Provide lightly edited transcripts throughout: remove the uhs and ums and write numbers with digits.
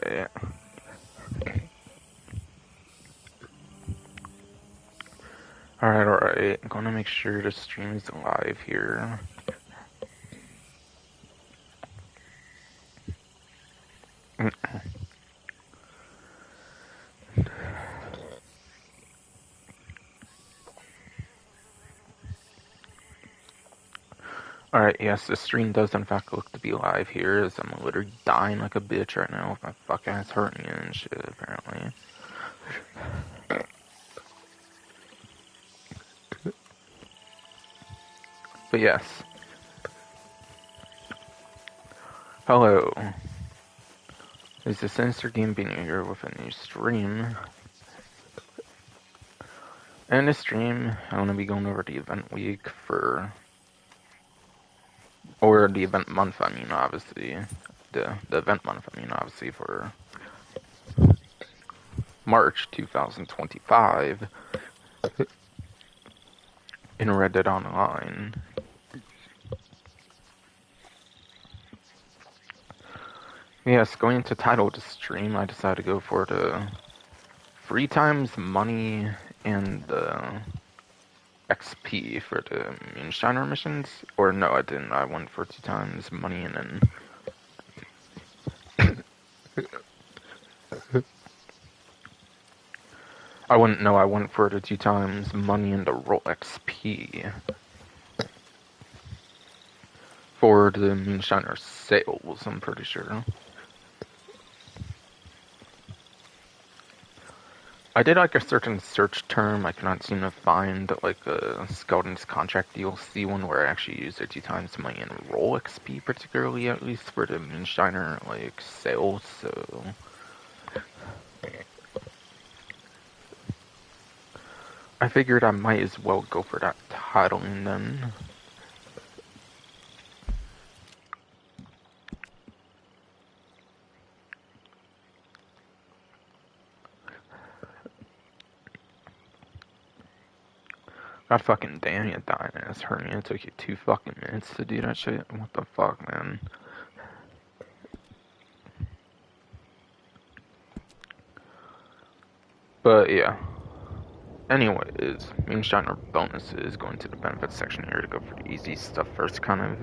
Alright. Alright. I'm gonna make sure the stream is live here. Alright, yes, the stream does in fact look to be live here, as I'm literally dying like a bitch right now with my fuck ass hernia and shit, apparently. But yes. Hello. Is the Sinister Game being here with a new stream? And this stream, I'm gonna be going over the event week for... Or the event month, I mean, obviously. The event month, I mean, obviously, for... March 2025 in Red Dead Online. Yes, going into title of the stream, I decided to go for the 3 times money and the XP for the Moonshiner missions. Or no, I didn't. I went for 2 times money and then... I went for the 2 times money and the roll XP for the Moonshiner sales, I'm pretty sure. I did like a certain search term. I cannot seem to find like a Skelding's contract DLC one where I actually used the 2 times money and roll XP, particularly at least for the Moonshiner like sales. So I figured I might as well go for that titling then. God fucking damn, you dying ass hernia. It took you 2 fucking minutes to do that shit. What the fuck, man? But yeah. Anyways, Moonshiner bonuses, going to the benefits section here to go for the easy stuff first, kind of.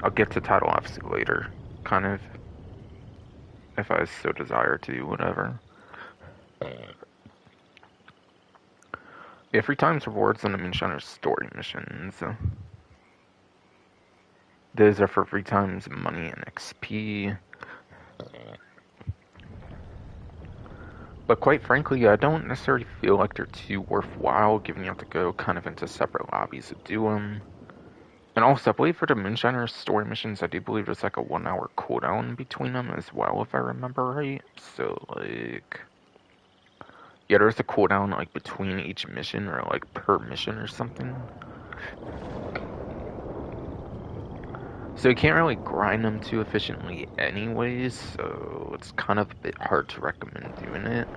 I'll get to title obviously later, kind of. If I so desire to, whatever. Yeah, 3 times rewards on the Moonshiner story missions. Those are for 3 times money and XP. But quite frankly, I don't necessarily feel like they're too worthwhile, given you have to go kind of into separate lobbies to do them. And also, I believe for the Moonshiner story missions, I do believe there's like a 1-hour cooldown between them as well, if I remember right. So, like... Yeah, there's a cooldown like between each mission, or like per mission or something. So you can't really grind them too efficiently anyways, so it's kind of a bit hard to recommend doing it.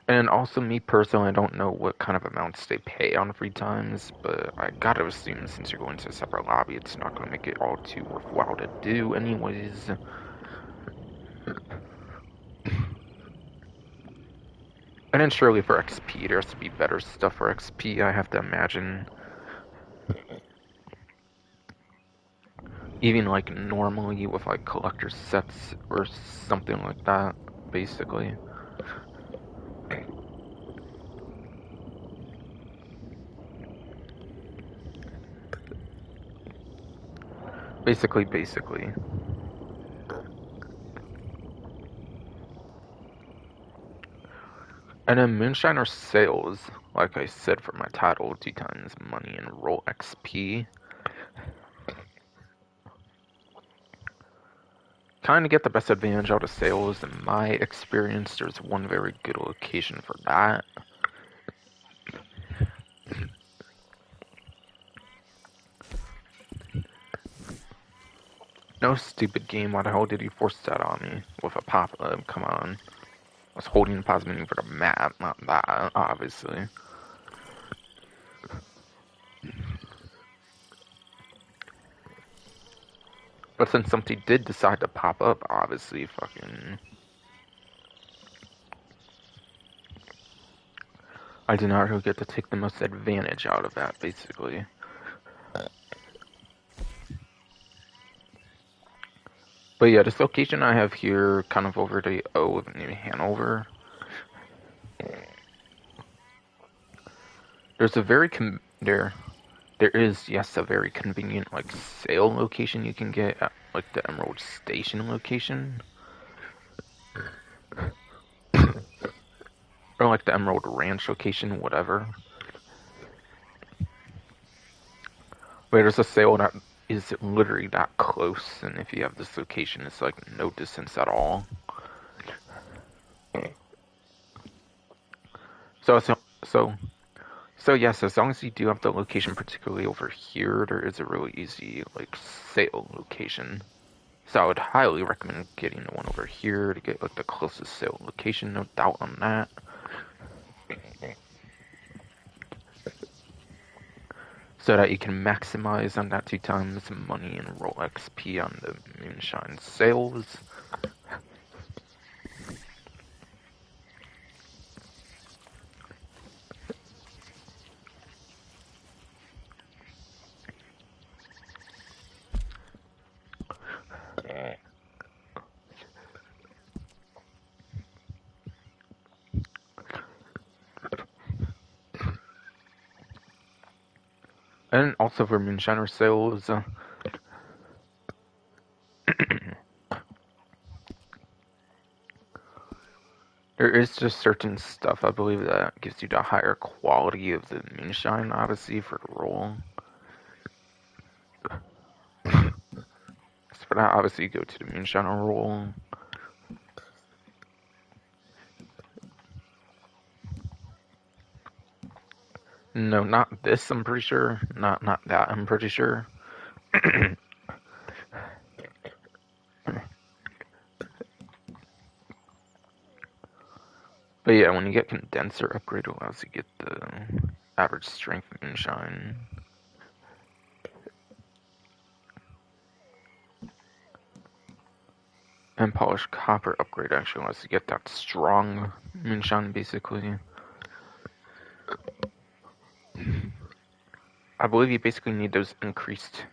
And also, me personally, I don't know what kind of amounts they pay on free times, but I gotta assume since you're going to a separate lobby, it's not gonna make it all too worthwhile to do anyways. And then surely for XP, there has to be better stuff for XP, I have to imagine. Even like normally with like collector sets or something like that, basically. Basically. And then Moonshiner sales, like I said for my title, 2 times money and roll XP. Kind of get the best advantage out of sales. In my experience, there's one very good location for that. No, stupid game, why the hell did you force that on me? With a pop-up, come on. I was holding the pause menu for the map, not that, obviously. But since something did decide to pop up, obviously, fucking... I do not really get to take the most advantage out of that, basically. But yeah, this location I have here, kind of over the O of New Hanover. There's a very there is, yes, a very convenient like sale location you can get at like the Emerald Station location. Or like the Emerald Ranch location, whatever. Where there's a sale that is literally that close, and if you have this location, it's like no distance at all. So yes, as long as you do have the location particularly over here, there is a really easy like sale location. So I would highly recommend getting the one over here to get like the closest sale location, no doubt on that. So that you can maximize on that 2 times money and roll XP on the Moonshine sales. And also for Moonshiner sales, there is just certain stuff I believe that gives you the higher quality of the Moonshine, obviously, for the roll. So for that, obviously, you go to the Moonshiner roll. No, not this, I'm pretty sure. Not that, I'm pretty sure. But yeah, when you get Condenser upgrade, it allows you to get the average strength Moonshine. And Polished Copper upgrade actually allows you to get that strong Moonshine, basically. I believe you basically need those increased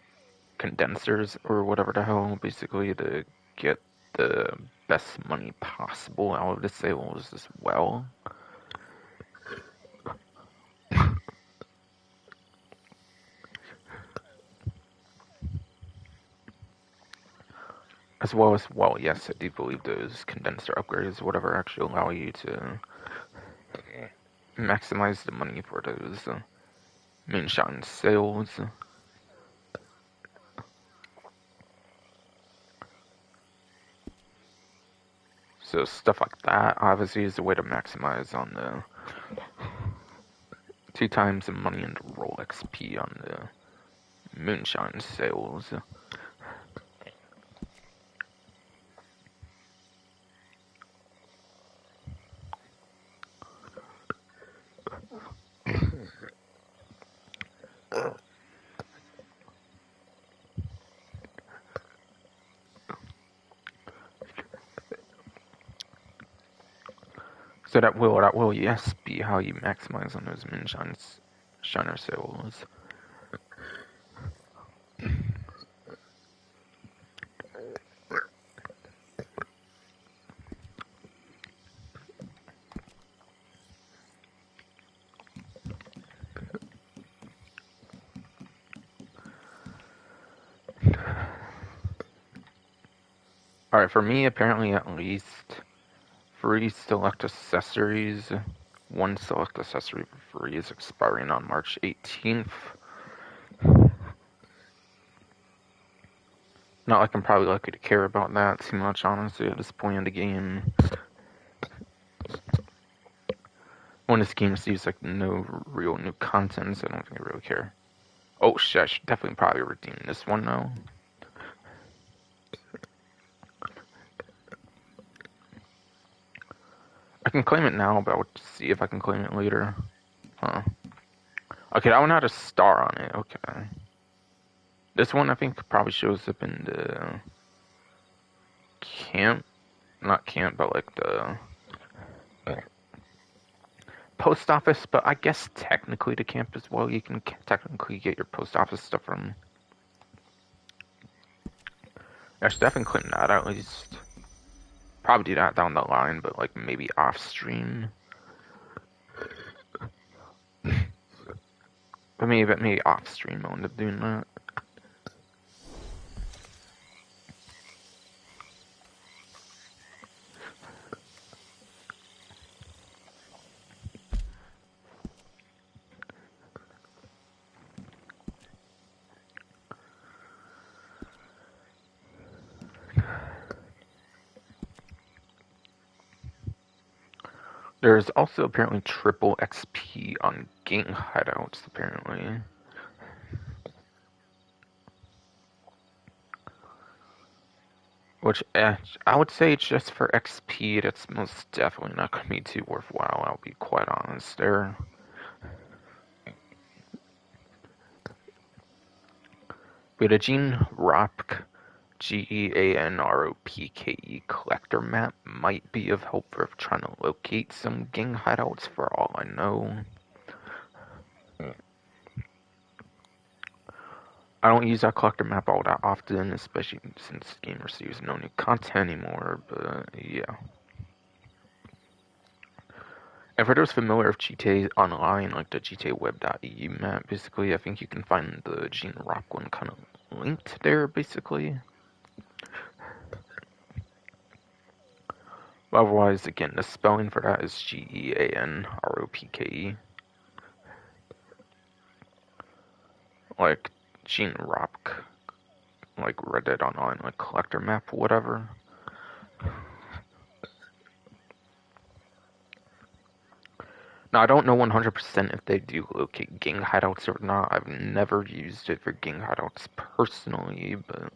condensers or whatever the hell, basically, to get the best money possible out of the sales as well. As well as, well, yes, I do believe those condenser upgrades, whatever, actually allow you to maximize the money for those Moonshine sales. So stuff like that, obviously, is a way to maximize on the 2 times the money and roll XP on the Moonshine sales. So that will, yes, be how you maximize on those Moonshiner sales. Alright, for me, apparently at least, 3 select accessories. 1 select accessory for free is expiring on March 18th. Not like I'm probably likely to care about that too much, honestly, at this point in the game. When this game receives like no real new content, so I don't think I really care. Oh shit, I should definitely probably redeem this one though. I can claim it now, but I'll see if I can claim it later. Huh. Okay, that one had a star on it, okay. This one I think probably shows up in the camp, not camp, but like the post office. But I guess technically the camp as well. You can technically get your post office stuff from. I should definitely clean that at least. Probably do that down the line, but like maybe off stream. But maybe off stream I'll end up doing that. There's also apparently triple XP on gang hideouts, apparently. Which, I would say just for XP, that's most definitely not going to be too worthwhile, I'll be quite honest there. But a Gene Ropke, GEANROPKE collector map might be of help for trying to locate some gang hideouts for all I know. I don't use that collector map all that often, especially since the game receives no new content anymore, but yeah. And for those familiar with GTA Online, like the GTA Web.eu map, basically, I think you can find the Gene Rock one kind of linked there, basically. Otherwise, again, the spelling for that is GEANROPKE. Like Gene Rock, like Reddit Online, like collector map, whatever. Now, I don't know 100% if they do locate gang hideouts or not. I've never used it for gang hideouts personally, but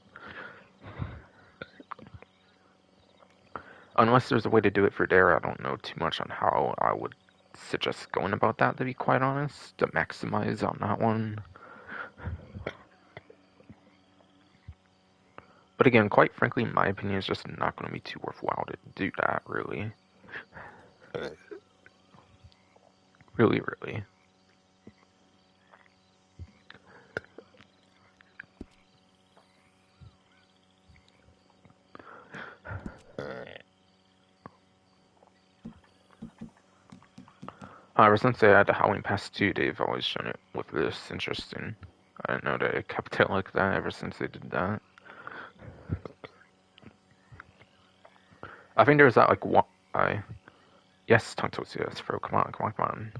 unless there's a way to do it for there, I don't know too much on how I would suggest going about that, to be quite honest, to maximize on that one. But again, quite frankly, in my opinion, it's just not going to be too worthwhile to do that, really. Really, really. However, since they had the Halloween Pass 2, they've always shown it with this. Interesting. I didn't know they kept it like that ever since they did that. I think there was that, like, one... Yes, Tongue Toast, yes, bro, come on, come on, come on.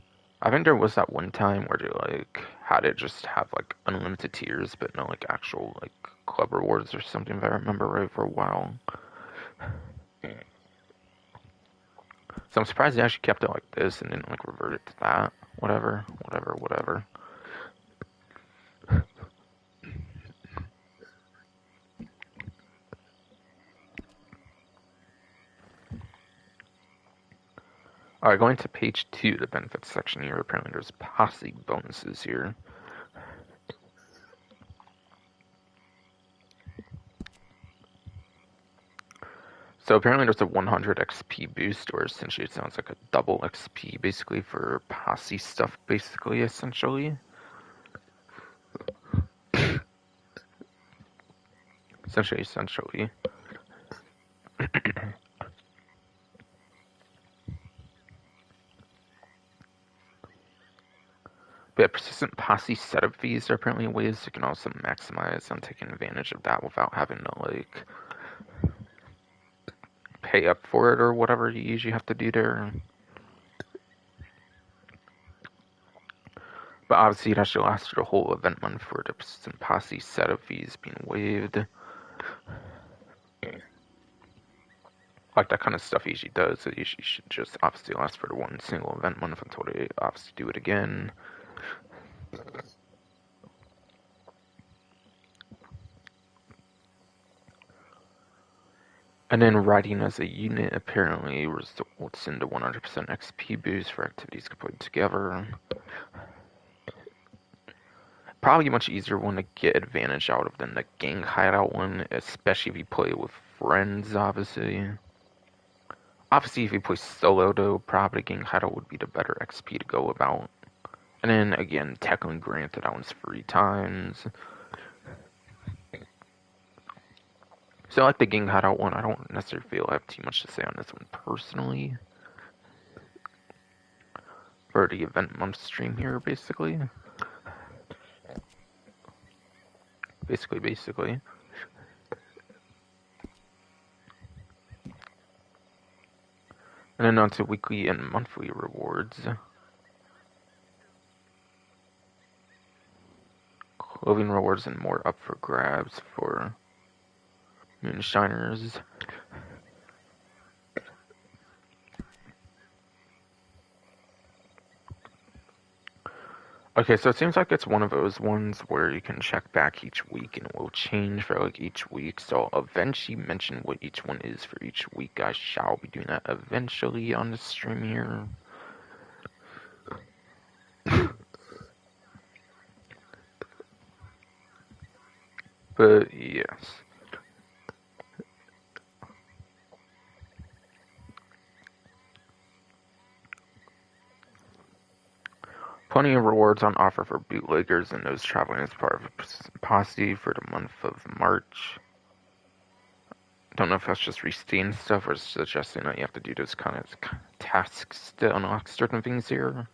I think there was that one time where they, like, had it just have, like, unlimited tiers, but no, like, actual, like, club rewards or something, if I remember right, for a while. So I'm surprised they actually kept it like this and didn't, like, revert it to that. Whatever, whatever, whatever. Alright, going to page 2, the benefits section here. Apparently there's posse bonuses here. So apparently there's a 100 XP boost, or essentially it sounds like a double XP, basically, for posse stuff, basically, essentially. Essentially. But persistent posse setup fees are apparently ways you can also maximize on taking advantage of that without having to, like, pay up for it or whatever you usually have to do there. But obviously it has to last for the whole event month for the persistent posse setup fees being waived. Like that kind of stuff usually does. It usually should just obviously last for the one single event month until they obviously do it again. And then riding as a unit apparently results in the 100% XP boost for activities completed together. probably a much easier one to get advantage out of than the gang hideout one, especially if you play with friends, obviously. Obviously, if you play solo, though, probably gang hideout would be the better XP to go about. And then, again, technically granted, that one's 3 times. So, like the gang hideout one, I don't necessarily feel I have too much to say on this one personally. For the event month stream here, basically. Basically. And then on to weekly and monthly rewards. Clothing rewards and more up for grabs for Moonshiners. Okay, so it seems like it's one of those ones where you can check back each week and it will change for like each week. So I'll eventually mention what each one is for each week. I shall be doing that eventually on the stream here. But yes. Plenty of rewards on offer for bootleggers and those traveling as part of a posse for the month of March. Don't know if that's just restating stuff or suggesting that you have to do those kind of tasks to unlock certain things here.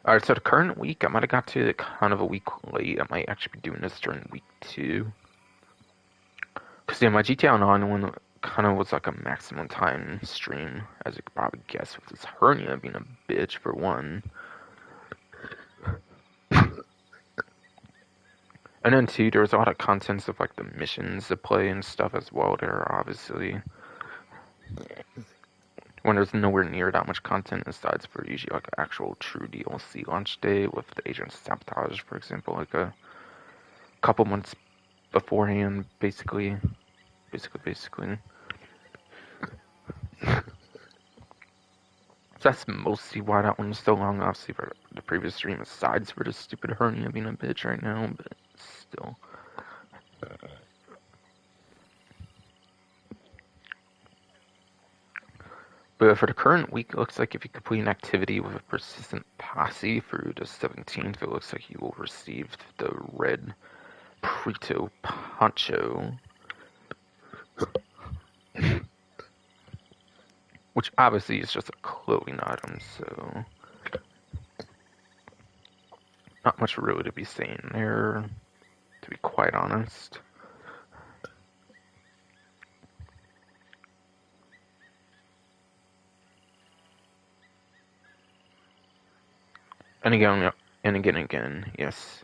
Alright, so the current week, I might have got to it kind of a week late. I might actually be doing this during week 2. Because yeah, my GTA Online one kind of was like a maximum time stream, as you could probably guess, with this hernia being a bitch for one. And then 2, there was a lot of contents of like the missions to play and stuff as well there, obviously. When there's nowhere near that much content aside for usually like an actual true DLC launch day with the Agent Sabotage, for example, like a couple months beforehand, basically. So that's mostly why that one's so long, obviously, for the previous stream, aside for the stupid hernia being a bitch right now, but still. But for the current week, it looks like if you complete an activity with a persistent posse through the 17th, it looks like you will receive the red Prito Poncho. Which obviously is just a clothing item, so not much really to be saying there, to be quite honest. And again, yes.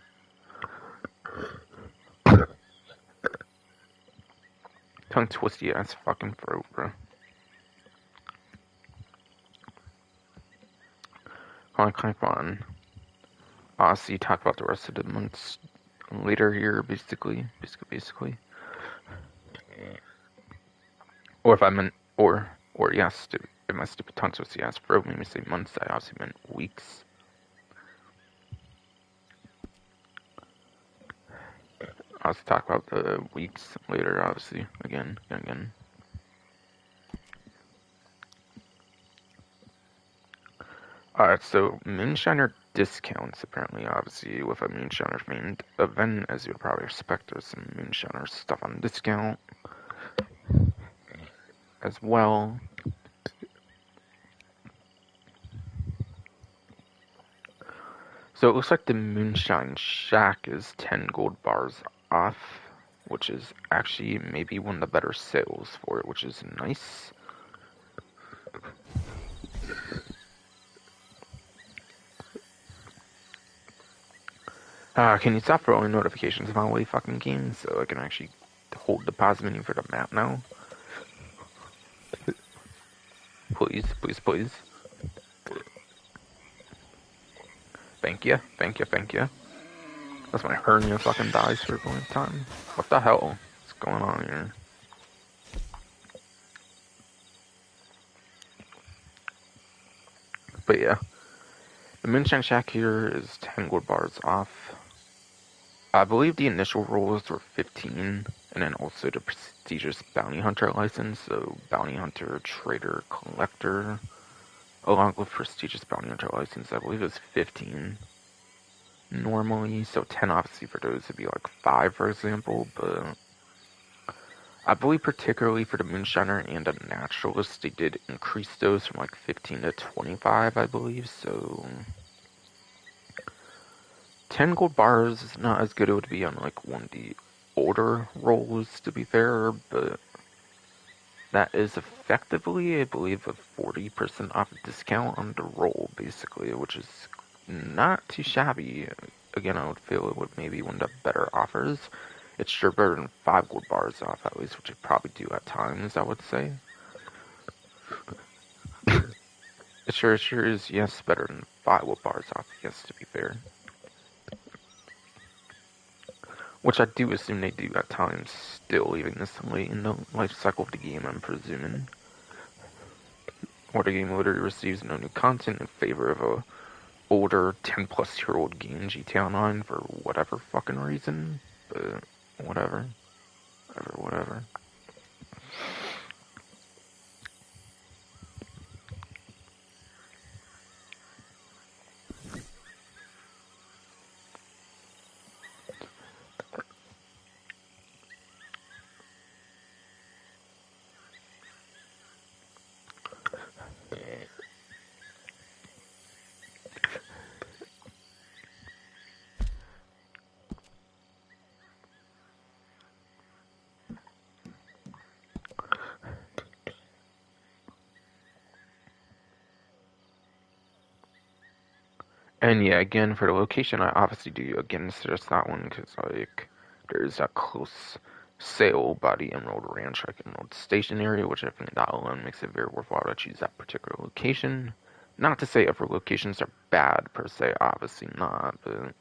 Tongue twisty ass fucking throat, bro. Click on. Aussie, talk about the rest of the months later here, basically. Or if I meant, or yes, if my stupid tongue twisty ass throat made me say months, I obviously meant weeks. I'll also talk about the weeks later, obviously, again. Alright, so Moonshiner discounts, apparently, obviously, with a Moonshiner themed event, as you would probably expect, there's some Moonshiner stuff on discount as well. So it looks like the Moonshine Shack is 10 gold bars off, which is actually maybe one of the better sales for it, which is nice. Can you stop throwing notifications in my way, fucking game, so I can actually hold the pause menu for the map now? Please. Thank you. That's my hernia fucking dies for a long time. What the hell is going on here? But yeah. The Moonshine Shack here is 10 gold bars off. I believe the initial rolls were 15, and then also the prestigious Bounty Hunter license, so Bounty Hunter, Trader, Collector, along with prestigious Bounty Hunter license, I believe it was 15 normally, so 10 obviously for those would be like 5 for example, but I believe particularly for the Moonshiner and the Naturalist, they did increase those from like 15 to 25, I believe, so 10 gold bars is not as good as it would be on like one of the older rolls, to be fair, but that is effectively, I believe, a 40% off discount on the roll, basically, which is not too shabby. Again, I would feel it would maybe one of the better offers. It's sure better than 5 gold bars off, at least, which it probably do at times, I would say. It sure is, yes, better than 5 gold bars off, yes, to be fair. Which I do assume they do at times, still, even this late in the life cycle of the game, I'm presuming. Or the game literally receives no new content in favor of a older 10-plus-year-old game, GTA Online, for whatever fucking reason. But, whatever. Whatever. And yeah, again, for the location, I obviously do again suggest that one, because, like, there's that close sale by the Emerald Ranch, like Emerald Station area, which I think that alone makes it very worthwhile to choose that particular location. Not to say other locations are bad, per se, obviously not, but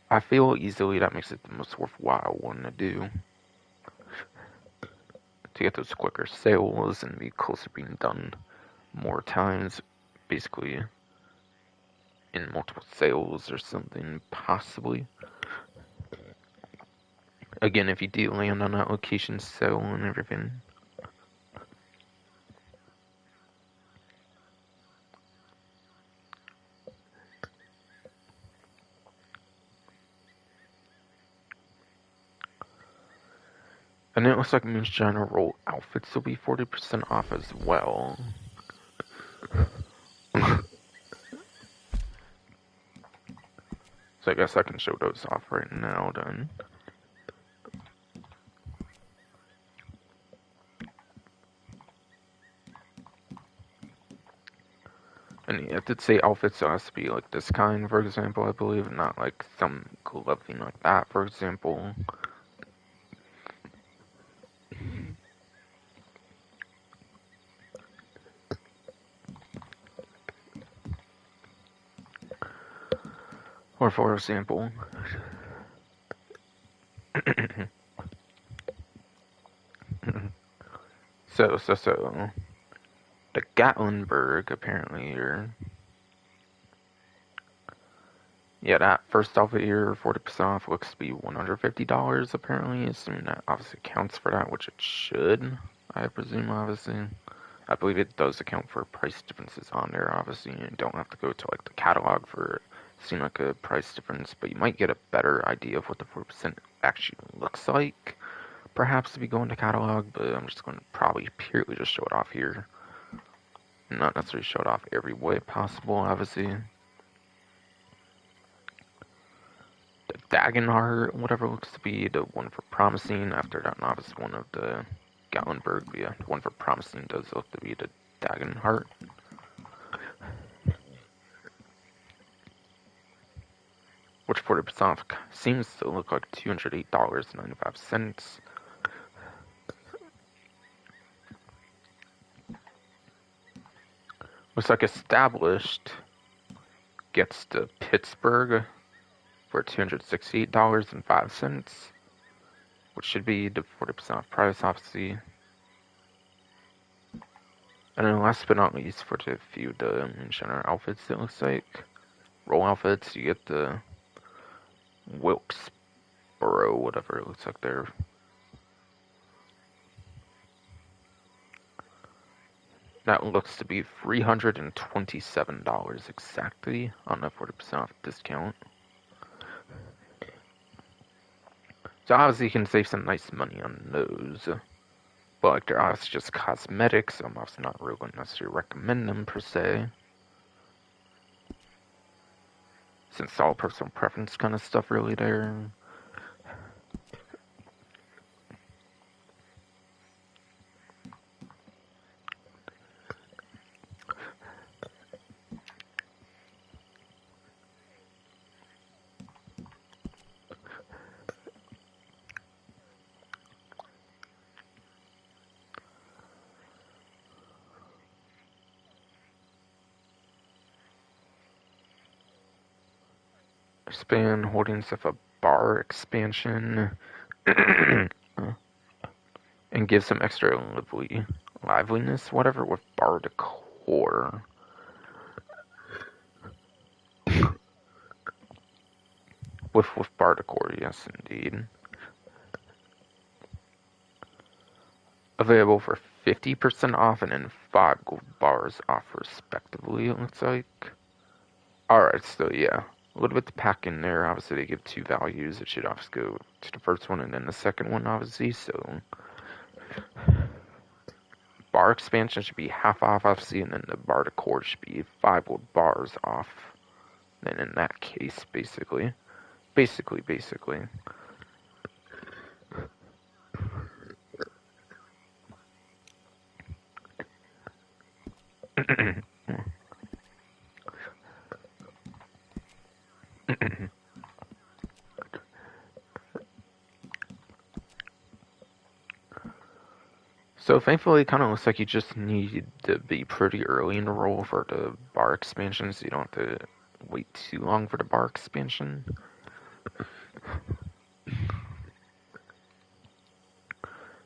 I feel easily that makes it the most worthwhile one to do. To get those quicker sales and be closer being done more times, basically in multiple sales or something, possibly. Again, if you do land on that location sale and everything. And it looks like Moonshiner roll outfits will be 40% off as well. So I guess I can show those off right now then. And yeah, it did say outfits, so it has to be like this kind, for example, I believe, not like some clothing like that, for example. Or for example, so, the Gatlinburg, apparently, or yeah, that first outfit here, 40% off, looks to be $150, apparently, assuming that obviously counts for that, which it should, I presume, obviously. I believe it does account for price differences on there, obviously. You don't have to go to, like, the catalog for seeing, like, a price difference, but you might get a better idea of what the 40% actually looks like, perhaps, if you go into catalog, but I'm just going to probably purely just show it off here. Not necessarily show it off every way possible, obviously. The Dagenhart, whatever looks to be the one for promising, after that novice one of the Gallenberg, yeah, the one for promising does look to be the Dagenhart. Which 40% off seems to look like $208.95. Looks like Established gets to Pittsburgh for $268.05, which should be the 40% off price, obviously. And then last but not least, for the few the Moonshiner outfits, it looks like. roll outfits. You get the Wilkesboro, whatever it looks like there. That looks to be $327 exactly on a 40% off discount. So obviously you can save some nice money on those. But like they're obviously just cosmetics, so I'm obviously not really going to necessarily recommend them per se. Since it's all personal preference kind of stuff really there. Expand holdings of a bar expansion. And give some extra liveliness, whatever, with bar decor. with bar decor, yes indeed. Available for 50% off and then 5 gold bars off respectively, it looks like. Alright, so yeah. A little bit to pack in there. Obviously, they give 2 values. It should obviously go to the first one and then the second one, obviously. So, bar expansion should be half off, obviously, and then the bar decor should be 5 gold bars off. Then in that case, basically. Basically. So thankfully, it kind of looks like you just need to be pretty early in the roll for the bar expansion, so you don't have to wait too long for the bar expansion.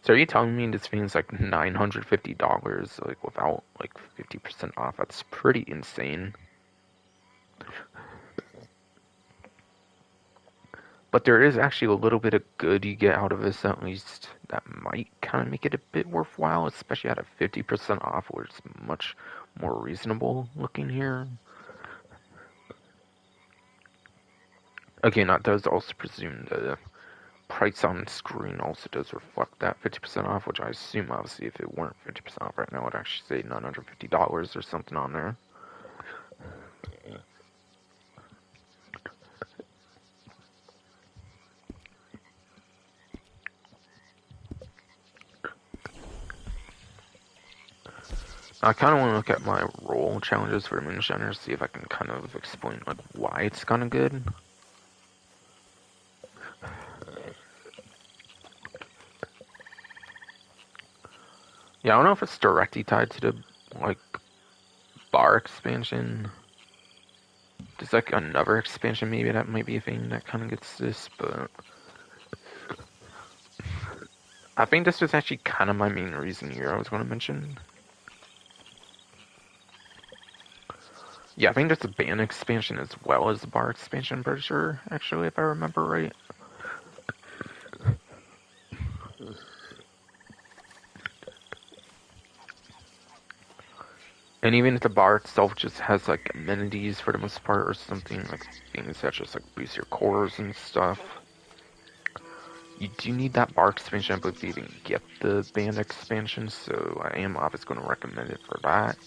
So are you telling me this means like $950, like without like 50% off? That's pretty insane. But there is actually a little bit of good you get out of this, at least, that might kind of make it a bit worthwhile, especially at a 50% off, where it's much more reasonable looking here. Again, that does also presume the price on screen also does reflect that 50% off, which I assume, obviously, if it weren't 50% off right now, it would actually say $950 or something on there. I kind of want to look at my roll challenges for the Moonshiner, see if I can kind of explain like why it's kind of good. Yeah, I don't know if it's directly tied to the like bar expansion. There's like another expansion maybe that might be a thing that kind of gets this, but I think this was actually kind of my main reason here I was going to mention. Yeah, I think there's a band expansion as well as the bar expansion, I'm pretty sure, actually, if I remember right. And even if the bar itself just has like amenities for the most part or something, like things that just like boost your cores and stuff, you do need that bar expansion, I believe, to even get the band expansion, so I am obviously going to recommend it for that.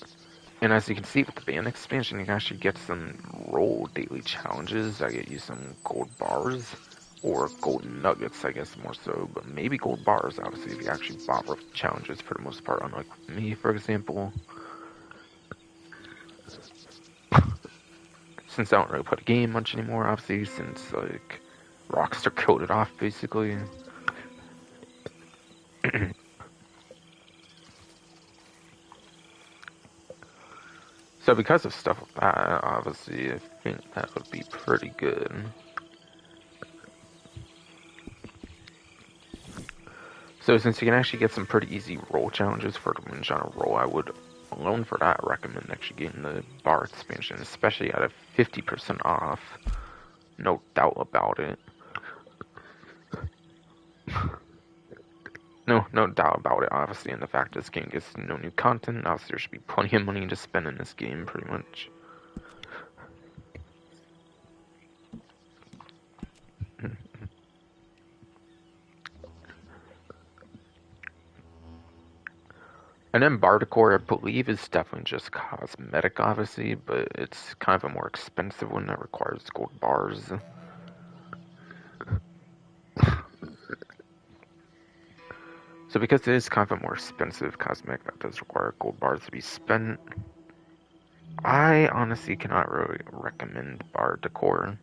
And as you can see with the band expansion, you can actually get some roll daily challenges that get you some gold bars, or gold nuggets, I guess more so, but maybe gold bars, obviously, if you actually bought with challenges for the most part, unlike me, for example. Since I don't really play the game much anymore, obviously, since, like, Rockstar killed it off, basically. So because of stuff like that, obviously, I think that would be pretty good. So since you can actually get some pretty easy roll challenges for the Moonshiner roll, I would alone for that, I recommend actually getting the bar expansion, especially at a 50% off. No doubt about it. No doubt about it, obviously, and the fact this game gets no new content, obviously there should be plenty of money to spend in this game, pretty much. And then bar decor, I believe, is definitely just cosmetic, obviously, but it's kind of a more expensive one that requires gold bars. So because it is kind of a more expensive cosmetic that does require gold bars to be spent, I honestly cannot really recommend bar decor.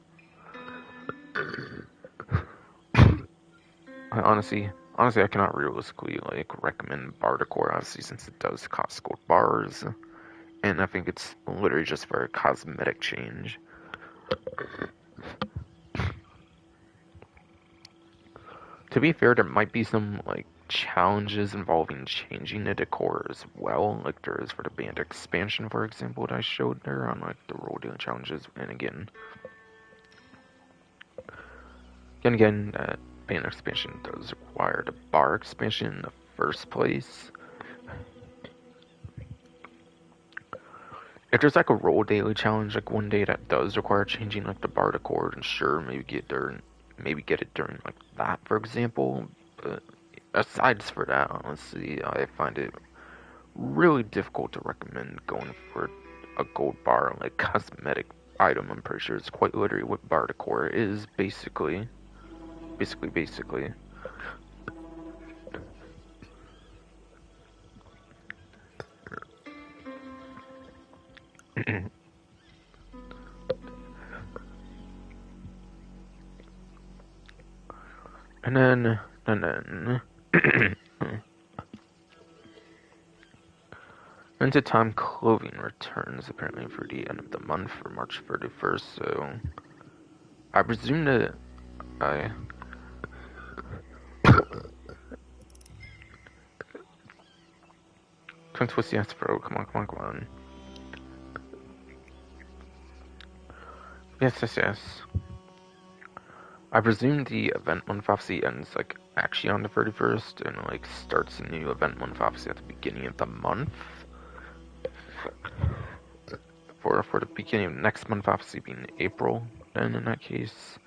I cannot realistically recommend bar decor, obviously, since it does cost gold bars, and I think it's literally just for a cosmetic change. To be fair, there might be some challenges involving changing the decor as well, like there is for the band expansion, for example, that I showed there on the role dealing challenges. And again, that band expansion does require the bar expansion in the first place. If there's a role daily challenge one day that does require changing the bar decor, then sure, maybe get it during that, for example. But aside for that, honestly, I find it really difficult to recommend going for a gold bar cosmetic item. I'm pretty sure it's quite literally what bar decor is, basically. and then Into Time clothing returns apparently for the end of the month for March 31st, so I presume that I 20 yes, bro, come on. Yes. I presume the event month obviously ends actually on the 31st and starts a new event month obviously at the beginning of the month. For the beginning of next month obviously being April, then in that case.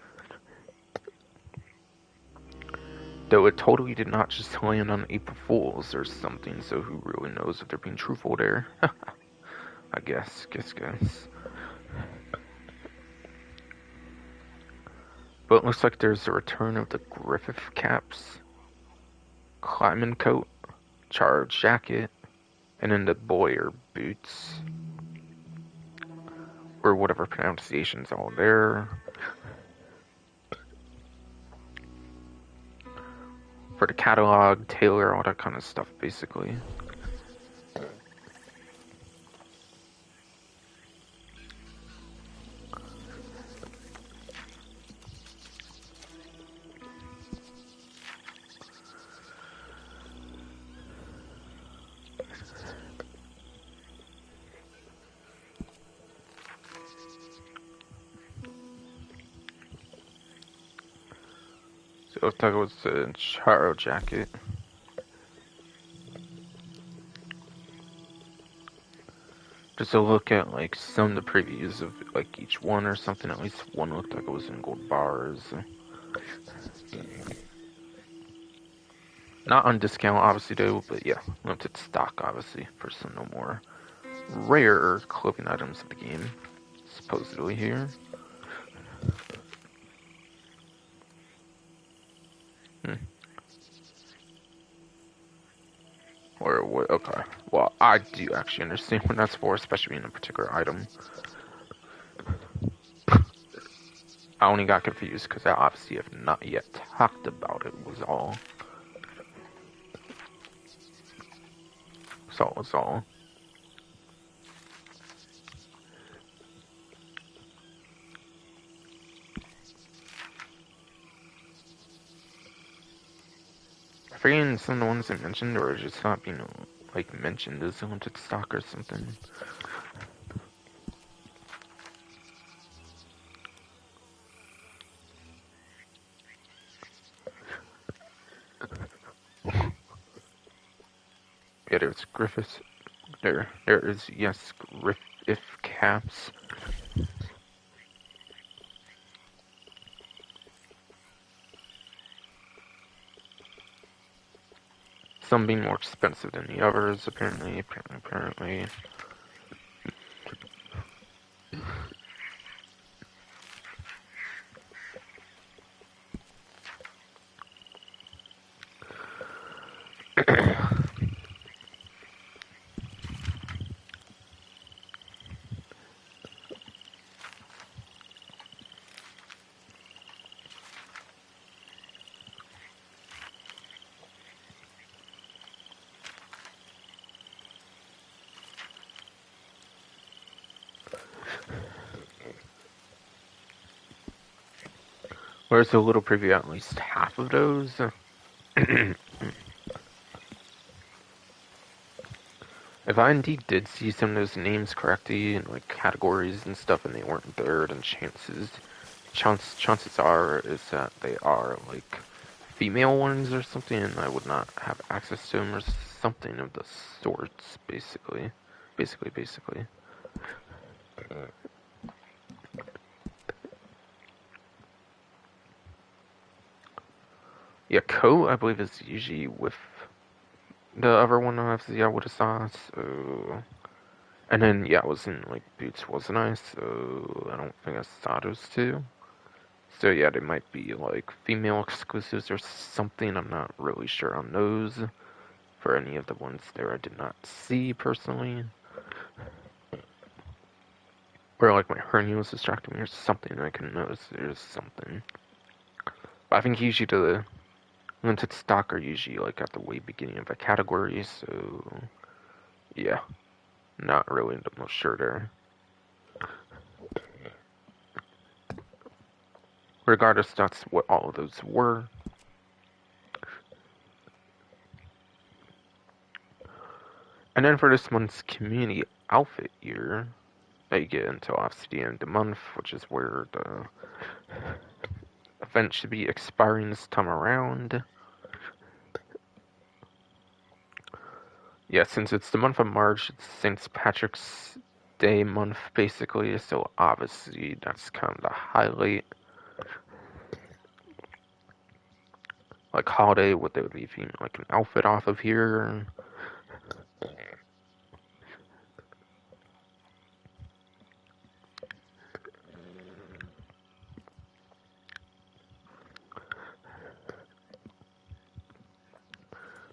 Though it totally did not just land on April Fools or something, so who really knows if they're being truthful there. I guess. But it looks like there's a return of the Griffith caps, climbing coat, charge jacket, and then the Boyer boots. Or whatever pronunciation's all there. For the catalog, tailor, all that kind of stuff, basically. So it looks like it was the Charo jacket. Just a look at some of the previews of each one or something. At least one looked like it was in gold bars. Not on discount, obviously, though, but yeah, limited stock, obviously, for some no more rare clothing items of the game, supposedly here. Or what? Okay. Well, I do actually understand what that's for, especially in a particular item. I only got confused because I obviously have not yet talked about it, was all. So it's all. I forget some of the ones I mentioned, or just not being like mentioned as limited stock or something. Yeah, there's Griffiths. There is, yes, Griffith caps. Some being more expensive than the others, apparently. Whereas the little preview, at least half of those. If I indeed did see some of those names correctly in like categories and stuff, and they weren't there, then chances are is that they are like female ones or something, and I would not have access to them or something of the sorts. Basically. Yeah, coat I believe is usually with the other one I would have saw. So, and then yeah, I was in like boots, wasn't I? So I don't think I saw those two. So yeah, they might be like female exclusives or something. I'm not really sure on those. For any of the ones there I did not see personally. Or like my hernia was distracting me or something. I can notice there's something. But I think usually the limited stock are usually like at the way beginning of a category. So yeah, not really the most sure there. Regardless, that's what all of those were. And then for this month's community outfit year, they get until obviously the end of the month, which is where the event should be expiring this time around. Yeah, since it's the month of March, it's St. Patrick's Day month, basically, so obviously that's kind of the highlight. Like holiday, what they would be like an outfit off of here.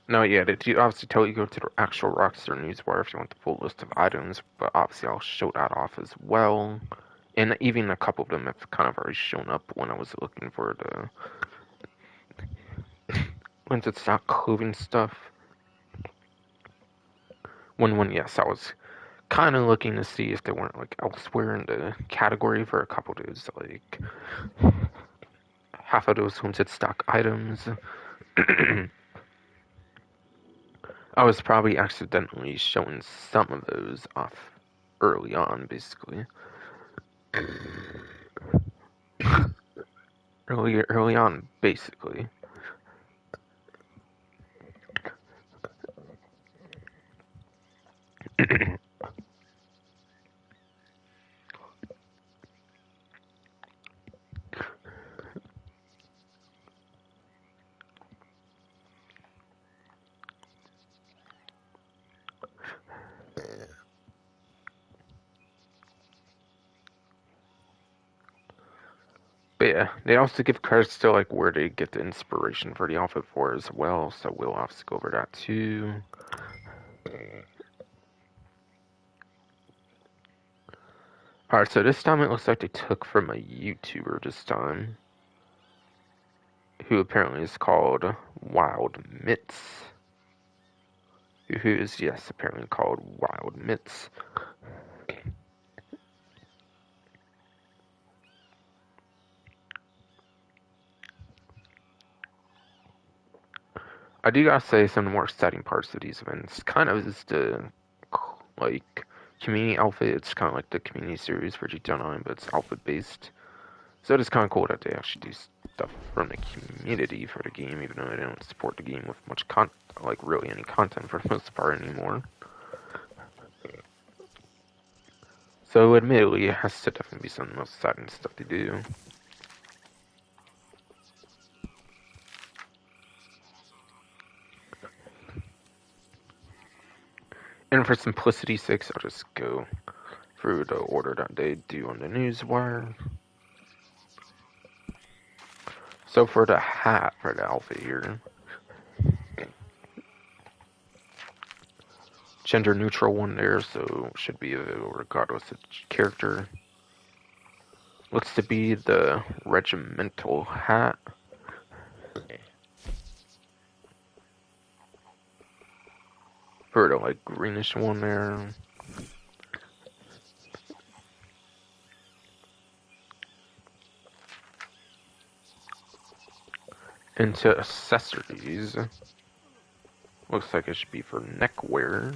No, yeah, they obviously tell you to go to the actual Rockstar Newswire if you want the full list of items, but obviously I'll show that off as well. And even a couple of them have kind of already shown up when I was looking for the limited stock clothing stuff. Yes, I was kind of looking to see if they weren't like elsewhere in the category for a couple of those, like half of those limited stock items. I was probably accidentally showing some of those off early on, basically. Early on, basically. But yeah, they also give credits to like where they get the inspiration for the outfit for as well, so we'll obviously go over that too. Alright, so this time it looks like they took from a YouTuber this time, who apparently is called Wild Mitts. Who is, yes, apparently called Wild Mitts. I do gotta say some of the more exciting parts of these events kind of is the like community outfit. It's kind of like the community series for GTA 9, but it's outfit based. So it's kind of cool that they actually do stuff from the community for the game, even though they don't support the game with much like really any content for the most part anymore. So admittedly, it has to definitely be some of the most exciting stuff to do. And for simplicity's sake, I'll just go through the order that they do on the newswire. So for the hat for the outfit here, gender neutral one there, so should be available regardless of character. Looks to be the regimental hat. For the like greenish one there. Into accessories. Looks like it should be for neck wear.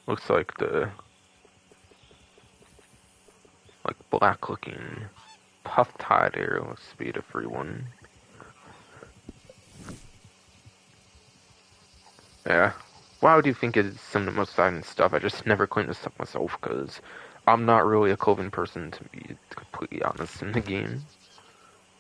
Looks like the like black looking puff tie there looks to be the free one. Yeah. Why do you think is some of the most exciting stuff? I just never cleaned this up myself because I'm not really a clothing person, to be completely honest, in the game.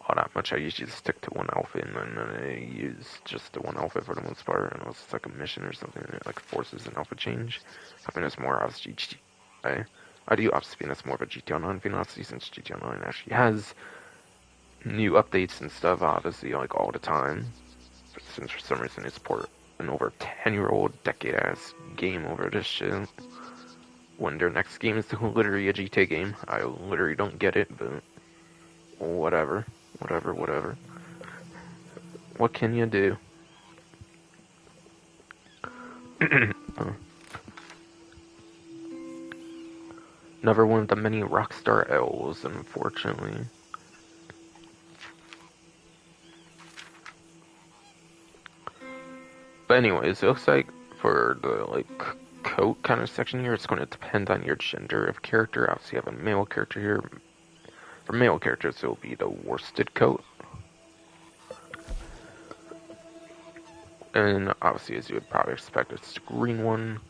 All that much. I usually just stick to one outfit and then I use just the one outfit for the most part, unless it's like a mission or something that like forces an outfit change. I think that's more obviously I do obviously think that's more of a GTA 9 philosophy, since GTA 9 actually has new updates and stuff obviously like all the time. Since for some reason they support an over 10-year-old decade ass game over this shit. When their next game is literally a GTA game. I literally don't get it, but whatever. Whatever. What can you do? Another one of the many Rockstar L's, unfortunately. But anyways, it looks like for the like coat kind of section here, it's going to depend on your gender of character. Obviously, you have a male character here. For male characters, it will be the worsted coat. And obviously, as you would probably expect, it's the green one.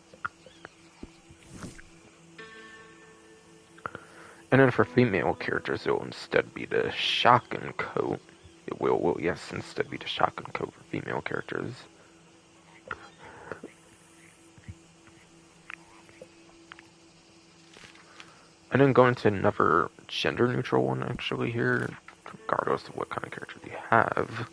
And then for female characters, it will instead be the shotgun coat. It will yes, instead be the shotgun coat for female characters. And then going to another gender neutral one actually here, regardless of what kind of character you have.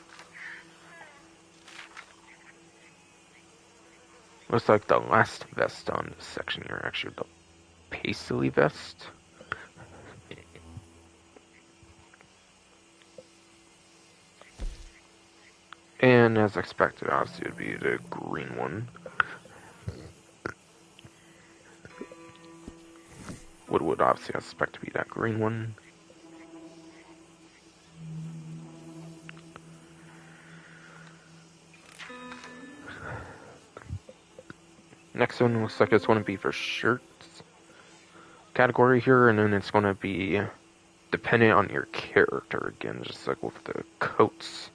Looks like the last vest on this section here, actually the paisley vest. And as expected, obviously it would be the green one. Would obviously expect to be that green one. Next one looks like it's going to be for shirts category here, and then it's going to be dependent on your character again, just like with the coats.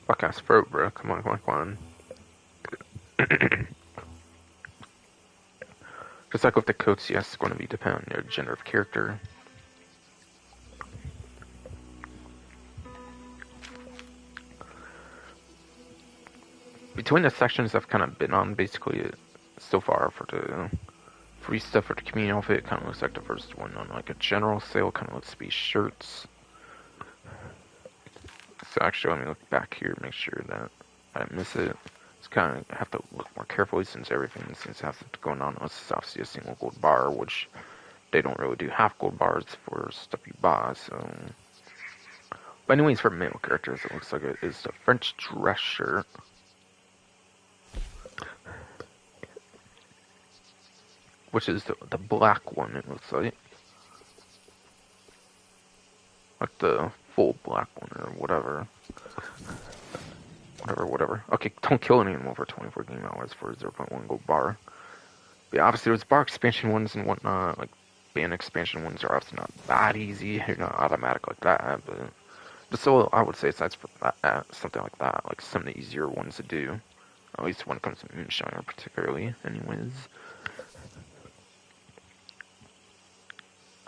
Fuck ass throat, bro. Come on. Just like with the coats, yes, it's going to be dependent on your gender of character. Between the sections I've kind of been on, basically, so far for the free stuff for the community outfit, it kind of looks like the first one on like a general sale, kind of looks to be shirts. So actually, let me look back here, make sure that I didn't miss it. It's kind of have to look more carefully since everything seems to have going on. This is obviously a single gold bar, which they don't really do half gold bars for stuff you buy. So, but anyways, for male characters, it looks like it is the French dress shirt. which is the black one, it looks like. Like the full black one or whatever. Whatever. Okay, don't kill an animal for 24 game hours for 0.1 gold bar. But yeah, obviously there's bar expansion ones and whatnot, like band expansion ones are obviously not that easy, they're not automatic like that, but still I would say aside from that, something like that, like some of the easier ones to do. At least when it comes to Moonshiner particularly, anyways.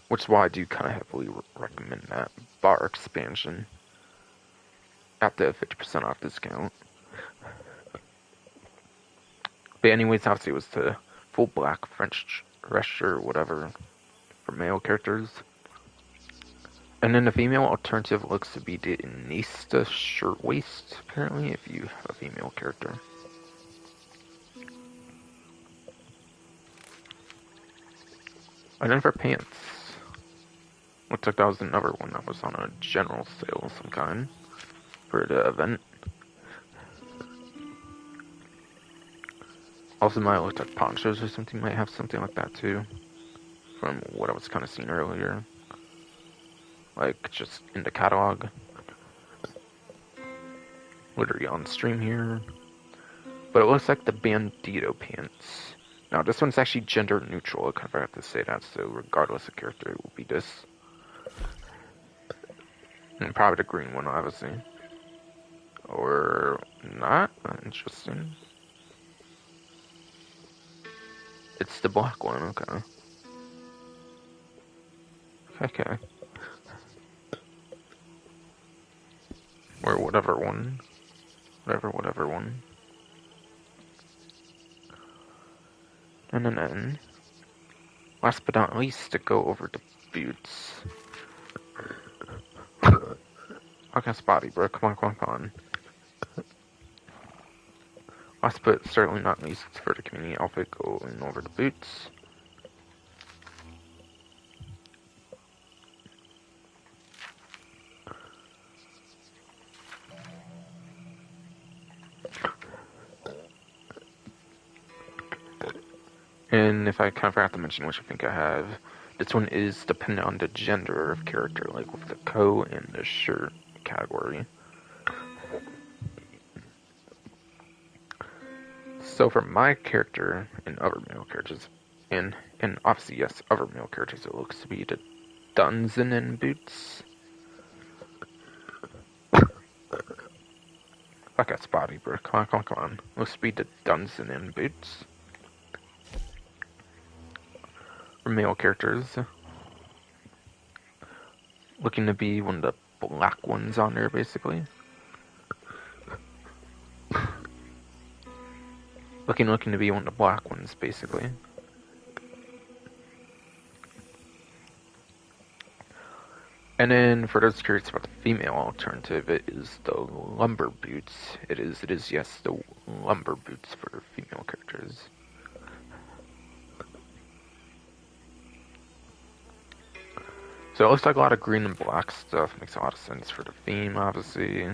Which is why I do kind of heavily recommend that bar expansion at the 50% off discount. But anyways, obviously it was the full black French dress or whatever for male characters. And then the female alternative looks to be the Inista shirtwaist, apparently, if you have a female character. And then for pants, looks like that was another one that was on a general sale of some kind for the event. Also might look like ponchos or something might have something like that too, from what I was kind of seeing earlier. Like, just in the catalog. Literally on stream here. But it looks like the Bandito pants. Now, this one's actually gender neutral, I kind of forgot to say that, so regardless of character, it will be this. And probably the green one, obviously. Or not? Interesting. It's the black one, okay. Okay. Or whatever one. Whatever one. And then, last but not least, to go over the boots. Okay, spotty, bro. Come on. Last but certainly not least for the community outfit, going over the boots. And if I kind of forgot to mention, which I think I have, this one is dependent on the gender of character, like with the coat and the shirt category. So for my character and other male characters, and obviously yes, other male characters, it looks to be the Dunzinen boots. I got spotty, bro. Come on. Looks to be the Dunzinen boots. For male characters. Looking to be one of the black ones on there, basically. Looking to be one of the black ones, basically. And then, for those curious about the female alternative, it is the lumber boots. It is, yes, the lumber boots for female characters. So it looks like a lot of green and black stuff. Makes a lot of sense for the theme, obviously.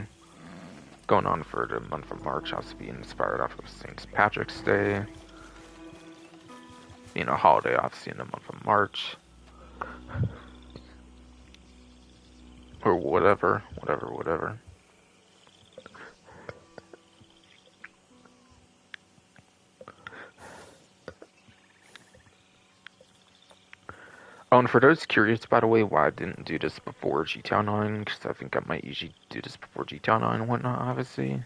Going on for the month of March, obviously being inspired off of St. Patrick's Day. Being a holiday, obviously, in the month of March. Or whatever. Oh, and for those curious, by the way, why I didn't do this before GTA 9, because I think I might usually do this before GTA 9 and whatnot, obviously.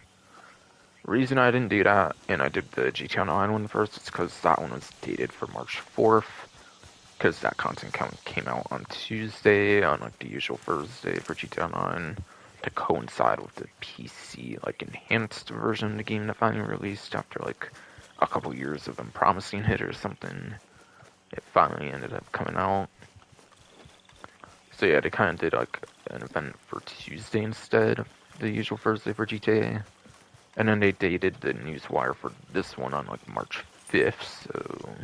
Reason I didn't do that, and I did the GTA 9 one first, is because that one was dated for March 4th, because that content came out on Tuesday, on like the usual Thursday for GTA 9, to coincide with the PC, like, enhanced version of the game that finally released after, like, a couple years of them promising it or something. It finally ended up coming out. So yeah, they kind of did like an event for Tuesday instead of the usual Thursday for GTA. And then they dated the newswire for this one on like March 5th, so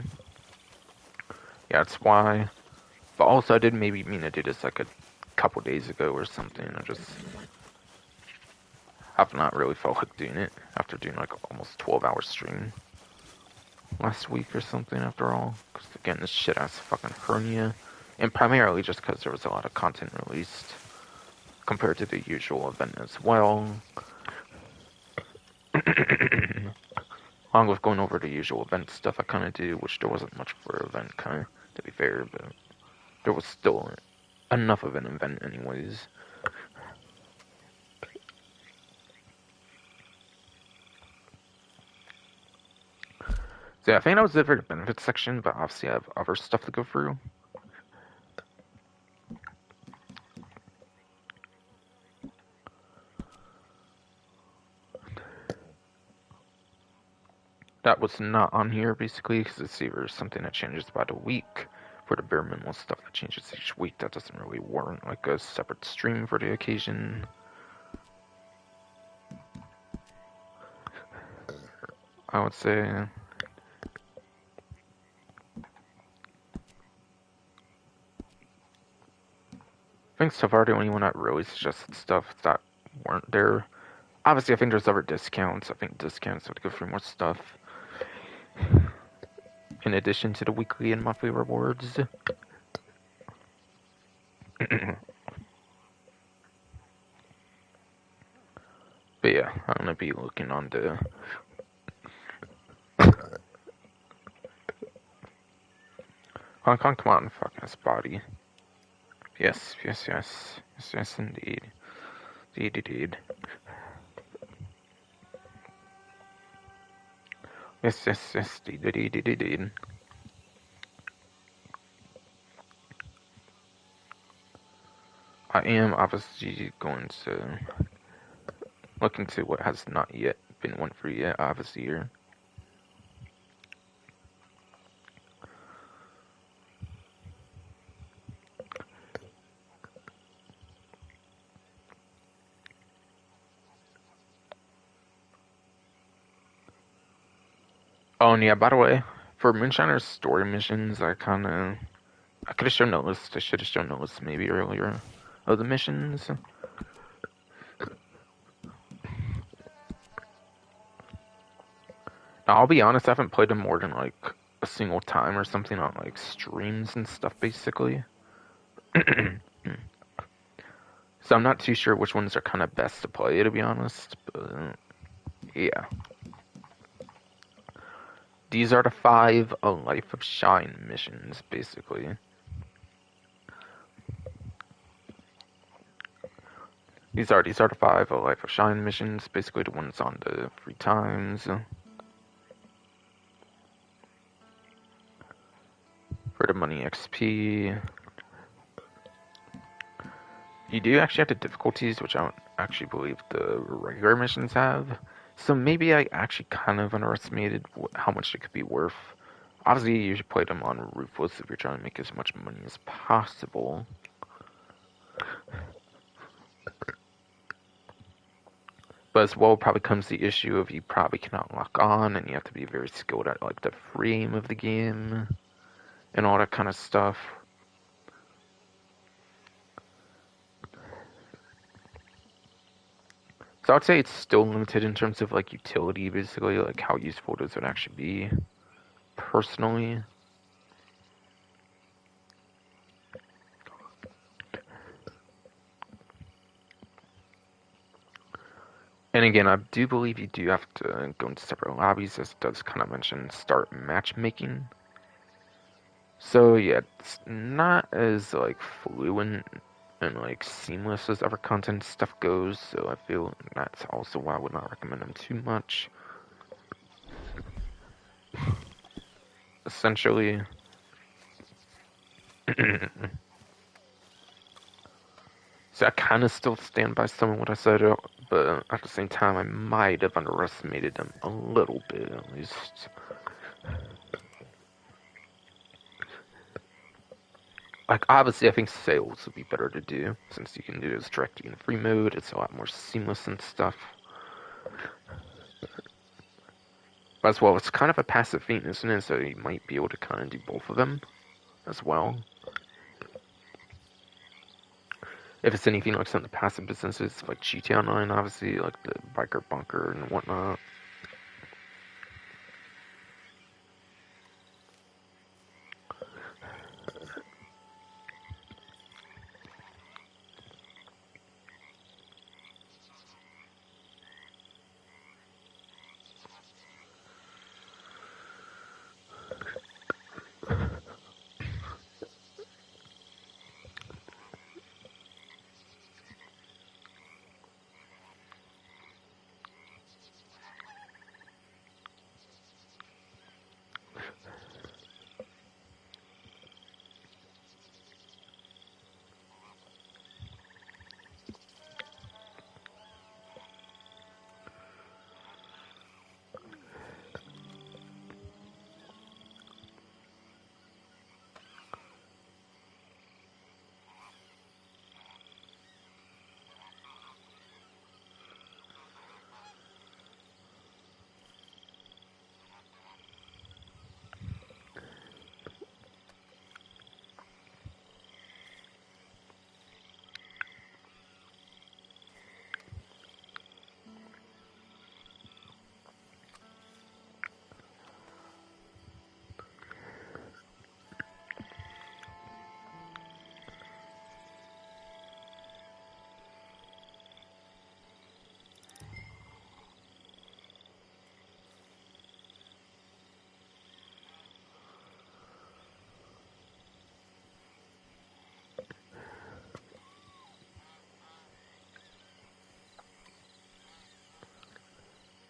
yeah, that's why. But also I did maybe mean to do this like a couple days ago or something. I just have not really felt like doing it after doing like almost 12-hour stream last week or something after all. Because again, this shit ass fucking hernia. And primarily just because there was a lot of content released compared to the usual event as well. Along with going over the usual event stuff I kind of do, which there wasn't much for an event, kind of, to be fair, but there was still enough of an event anyways. So yeah, I think that was it for the benefits section, but obviously I have other stuff to go through. That was not on here, basically, because it's either something that changes by the week, for the bare minimal stuff that changes each week, that doesn't really warrant, like, a separate stream for the occasion. I would say... I think so far the only one that really suggested stuff that weren't there. Obviously, I think there's other discounts. I think discounts would go for more stuff. In addition to the weekly and monthly rewards. But yeah, I'm gonna be looking on the... Hong Kong, come on, fuck this body. Yes, yes, yes. Yes, yes, indeed. Indeed, indeed. Yes, yes, yes, indeed, indeed, indeed. I am obviously going to look into what has not yet been won for yet, obviously here. Oh, and yeah, by the way, for Moonshiner's story missions, I could have shown the list. I should have shown the list maybe earlier of the missions. Now, I'll be honest, I haven't played them more than like a single time or something on like streams and stuff, basically. So I'm not too sure which ones are kind of best to play, to be honest. But yeah. These are the 5 A Life of Shine missions, basically. These are the 5 A Life of Shine missions, basically the ones on the free times. For the money XP. You do actually have the difficulties, which I don't actually believe the regular missions have. So maybe I actually kind of underestimated how much it could be worth. Obviously, you should play them on Ruthless if you're trying to make as much money as possible. But as well probably comes the issue of you probably cannot lock on, and you have to be very skilled at like the frame of the game and all that kind of stuff. So I'd say it's still limited in terms of like utility, basically, like how useful does it actually be, personally. And again, I do believe you do have to go into separate lobbies, as it does kind of mention start matchmaking. So yeah, it's not as like fluent and like seamless as other content stuff goes, so I feel that's also why I would not recommend them too much. Essentially, so I kind of still stand by some of what I said, but at the same time, I might have underestimated them a little bit, at least. Like, obviously, I think sales would be better to do, since you can do this directly in free mode. It's a lot more seamless and stuff. But as well, it's kind of a passive feat, isn't it? So you might be able to kind of do both of them as well. If it's anything like some of the passive businesses, like GTA Online, obviously, like the biker bunker and whatnot.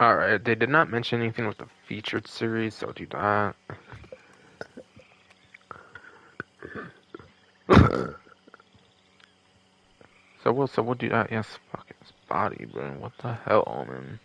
Alright, they did not mention anything with the featured series, so I'll do that. So we'll do that. Yes, fuck his body, bro. What the hell, man?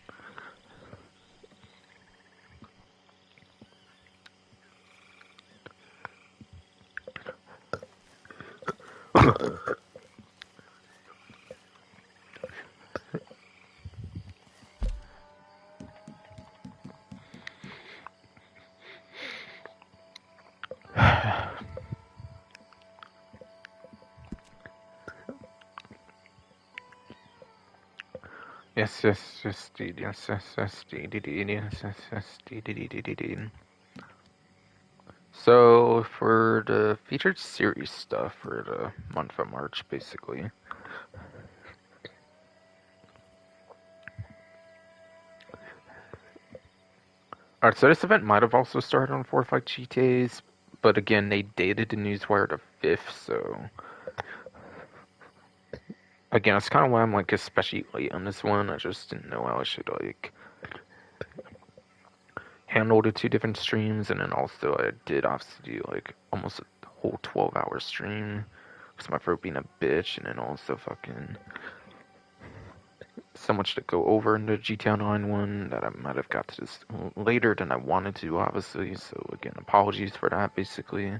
Yes, dude. Yes, dude. Dude. So, for the featured series stuff for the month of March, basically. Alright, so this event might have also started on 4-5 GTAs, but again, they dated the newswire to 5th, so. Again, that's kind of why I'm like especially late on this one. I just didn't know how I should like handle the 2 different streams, and then also I did obviously do like almost a whole 12-hour stream with my throat being a bitch, and then also fucking so much to go over in the GTA Online one that I might have got to this later than I wanted to, obviously. So again, apologies for that, basically.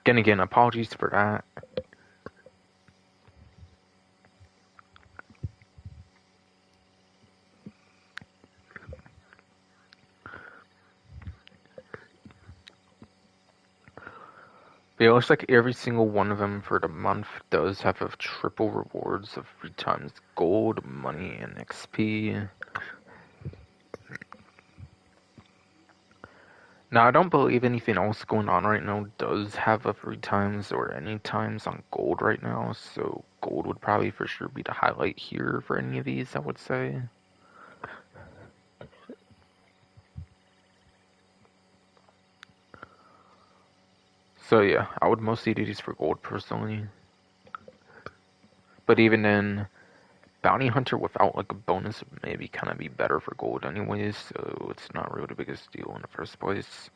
Again, apologies for that. But it looks like every single one of them for the month does have a triple rewards of 3 times gold, money, and XP. Now, I don't believe anything else going on right now does have a 3 times or any times on gold right now, so gold would probably for sure be the highlight here for any of these, I would say. So yeah, I would mostly do these for gold personally. But even then, Bounty Hunter without like a bonus would maybe kind of be better for gold anyways, so it's not really the biggest deal in the first place.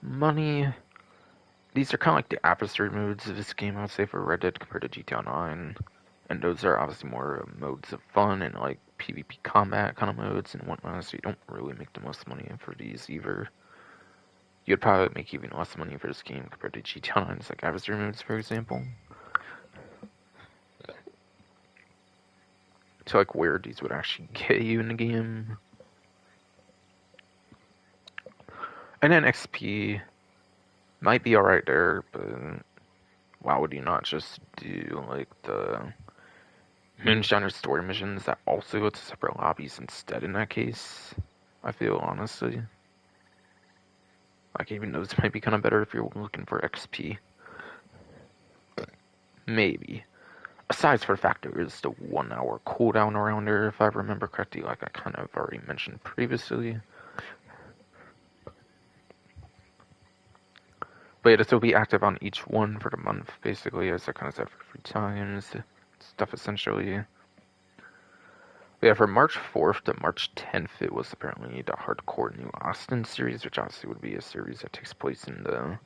Money, these are kind of like the adversary modes of this game, I would say, for Red Dead compared to GTA Online. And those are obviously more modes of fun and like PvP combat kind of modes and whatnot, so you don't really make the most money for these either. You'd probably make even less money for this game compared to GTA Online's like adversary modes, for example. To like where these would actually get you in the game. And then XP might be alright there, but why would you not just do like the Moonshiner story missions that also go to separate lobbies instead in that case? I feel, honestly. Like, even those might be kind of better if you're looking for XP. Maybe. Aside for the fact there is the 1 hour cooldown around there, if I remember correctly, like I kind of already mentioned previously. But yeah, this will be active on each one for the month, basically, as I kind of said, for 3 times. Stuff essentially. But yeah, from March 4th to March 10th, it was apparently the Hardcore New Austin series, which obviously would be a series that takes place in the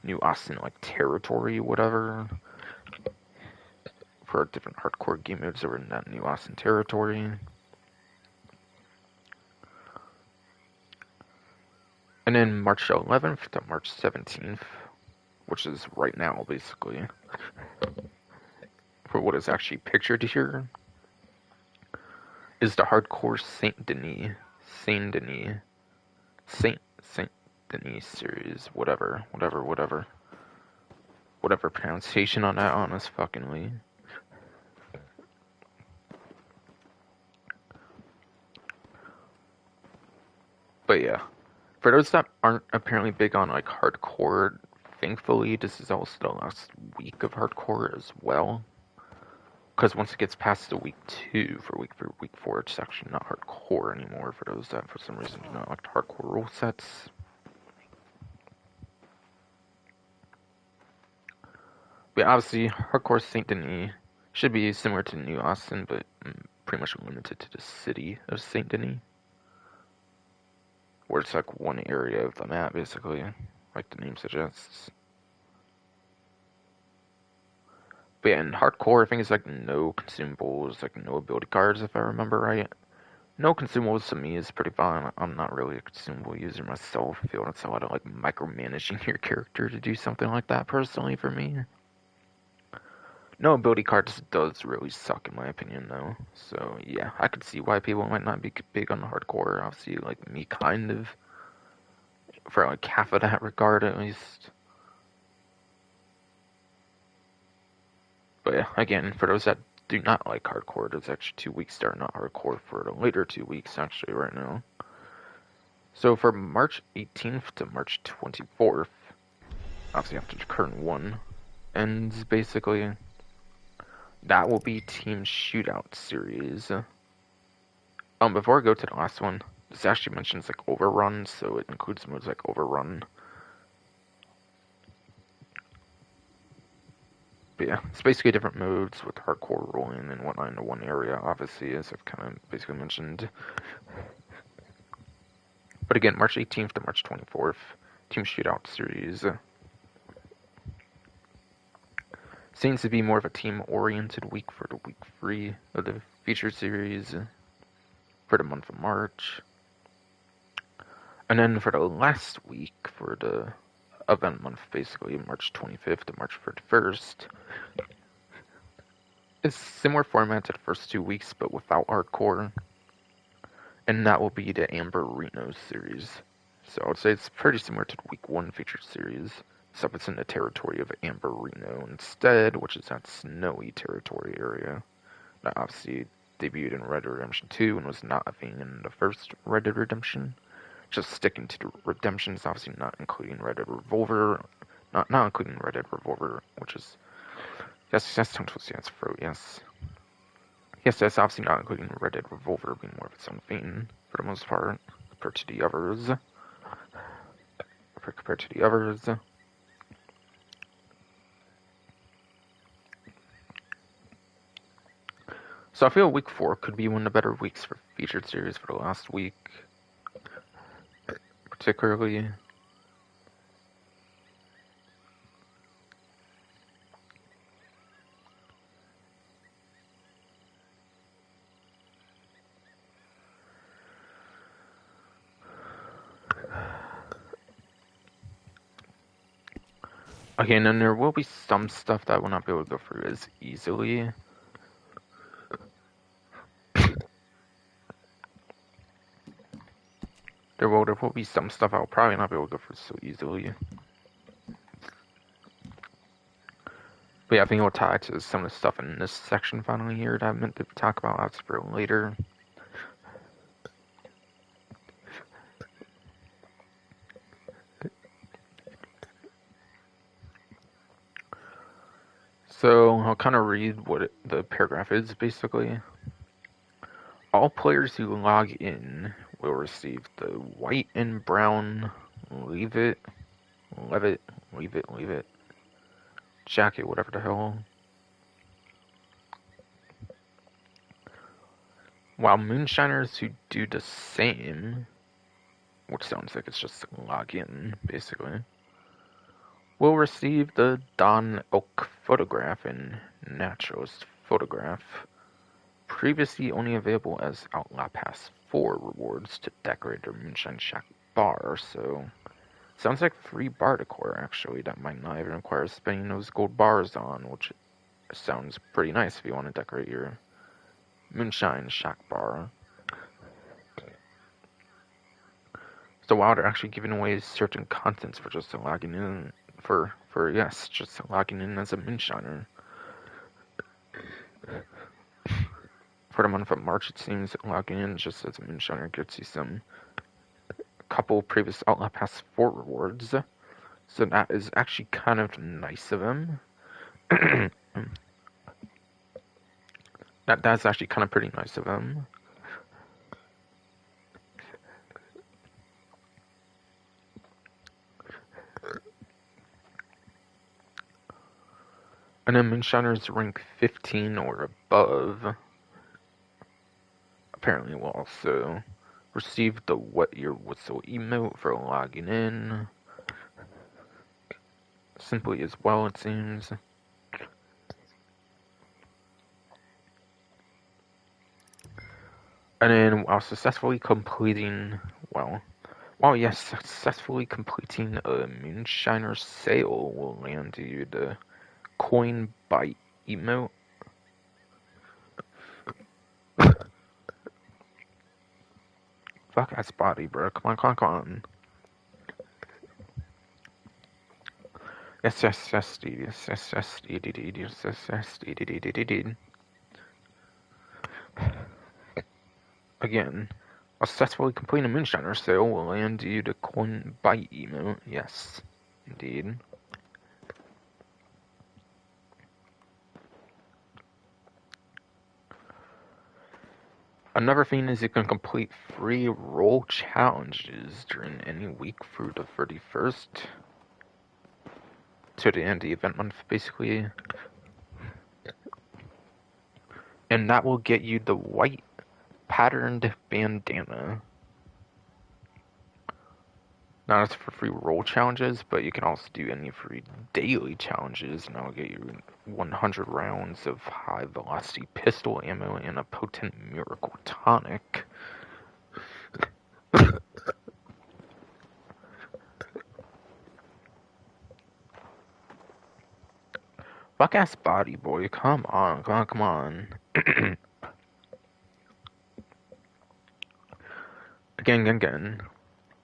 New Austin, like, territory, whatever. For different hardcore game modes that were in that New Austin territory. And then March 11th to March 17th, which is right now, basically, for what is actually pictured here, is the hardcore Saint Denis series, whatever pronunciation on that, honest fuckingly. But yeah, for those that aren't apparently big on like hardcore, thankfully this is also the last week of hardcore as well. Because once it gets past the week 2 for week 4, it's actually not hardcore anymore for those that for some reason do not like hardcore rule sets. But obviously, hardcore Saint Denis Should be similar to New Austin, but pretty much limited to the city of St. Denis, where it's like one area of the map, basically, like the name suggests. But yeah, in hardcore, I think it's like no consumables, like no ability cards, if I remember right. No consumables to me is pretty fine. I'm not really a consumable user myself. I feel it's a lot of like micromanaging your character to do something like that personally for me. No ability cards does really suck in my opinion though. So yeah, I could see why people might not be big on hardcore. Obviously, like me, kind of. For like half of that regard at least. But yeah, again, for those that do not like hardcore, there's actually 2 weeks that are not hardcore for the later 2 weeks actually right now. So for March 18th to March 24th, obviously after the current one ends basically, that will be Team Shootout Series. Before I go to the last one, this actually mentions like Overrun, so it includes modes like Overrun. But yeah, it's basically different modes with hardcore rolling and whatnot into one area, obviously, as I've kind of basically mentioned. But again, March 18th to March 24th, Team Shootout Series. Seems to be more of a team-oriented week for the week 3 of the feature series for the month of March. And then for the last week, for the event month, basically, March 25th to March 31st, it's similar format to the first 2 weeks, but without hardcore. And that will be the Amber Reno series. So I would say it's pretty similar to the week 1 feature series, except it's in the territory of Amber Reno instead, which is that snowy territory area. That obviously debuted in Red Dead Redemption 2 and was not a thing in the first Red Dead Redemption. Just sticking to the redemptions, obviously not including Red Dead Revolver, not including Red Dead Revolver, which is yes, tongue twisting, that's throat, yes. Yes, that's obviously not including Red Dead Revolver being more of its own thing for the most part, compared to the others. So I feel week 4 could be one of the better weeks for featured series for the last week, particularly. Again, and there will be some stuff that I will not be able to go through as easily. There will be some stuff I'll probably not be able to go through so easily. But yeah, I think it will tie to some of the stuff in this section finally here that I meant to talk about that's for later. So I'll kind of read what the paragraph is basically. All players who log in will receive the white and brown leave it jacket, whatever the hell. While Moonshiners who do the same, which sounds like it's just log in, basically, will receive the Don Oak photograph and Naturalist photograph, previously only available as Outlaw Pass 4 rewards to decorate their Moonshine Shack bar, so sounds like free bar decor, actually, that might not even require spending those gold bars on, which sounds pretty nice if you want to decorate your Moonshine Shack bar. So while they're actually giving away certain contents for just logging in, just logging in as a Moonshiner. For the month of March, it seems logging in just as a Moonshiner gets you some couple previous Outlaw Pass 4 rewards. So that is actually kind of nice of him. That's actually kind of pretty nice of him. And then Moonshiners rank 15 or above apparently will also receive the Wet Your Whistle emote for logging in. Simply as well, it seems. And then while successfully completing, successfully completing a Moonshiner sale will land you the Coin Bite emote. Fuck ass body, bro. Come on. Yes, Again, a successfully completing a Moonshiner sale will land you the Coin Bite emote. Yes, indeed. Another thing is you can complete free roll challenges during any week through the 31st to the end of the event month, basically. And that will get you the white patterned bandana. Now that's for free roll challenges, but you can also do any free daily challenges, and that'll get you 100 rounds of high velocity pistol ammo and a potent miracle tonic. Fuck ass body, boy. Come on. Again.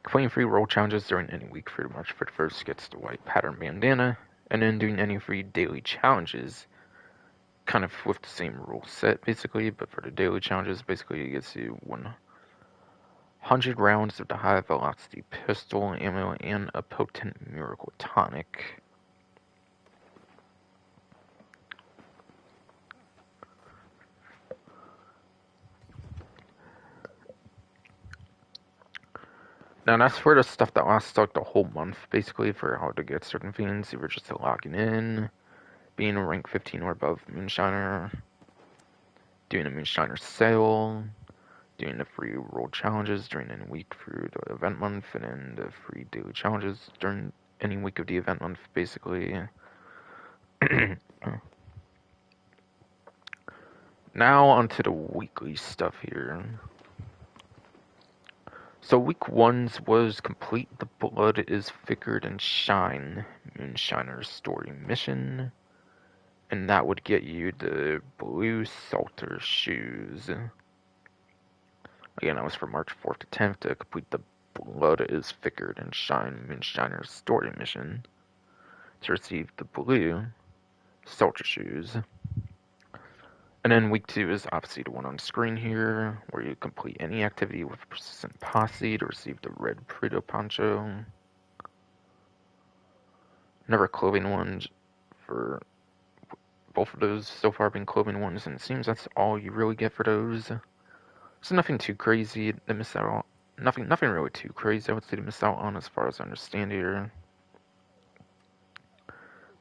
Playing free roll challenges during any week through March 31st gets the white pattern bandana, and then doing any free daily challenges, kind of with the same rule set basically, but for the daily challenges, basically it gets you 100 rounds of the high velocity pistol ammo and a potent miracle tonic. Now that's for the stuff that lasts like the whole month, basically, for how to get certain things, either just logging in, being rank 15 or above Moonshiner, doing a Moonshiner sale, doing the free roll challenges during any week through the event month, and then the free daily challenges during any week of the event month, basically. Now onto the weekly stuff here. So week 1's was complete the Blood is Thicker Than Shine Moonshiner's story mission. And that would get you the blue Salter shoes. Again, that was from March 4th to 10th to complete the Blood is Thicker Than Shine Moonshiner's story mission. To receive the blue Salter shoes. And then week 2 is obviously the one on screen here, where you complete any activity with Persistent Posse to receive the red Prito poncho. Never clothing ones for both of those so far being clothing ones, and it seems that's all you really get for those. So nothing too crazy to miss out on. Nothing really too crazy I would say to miss out on as far as I understand here.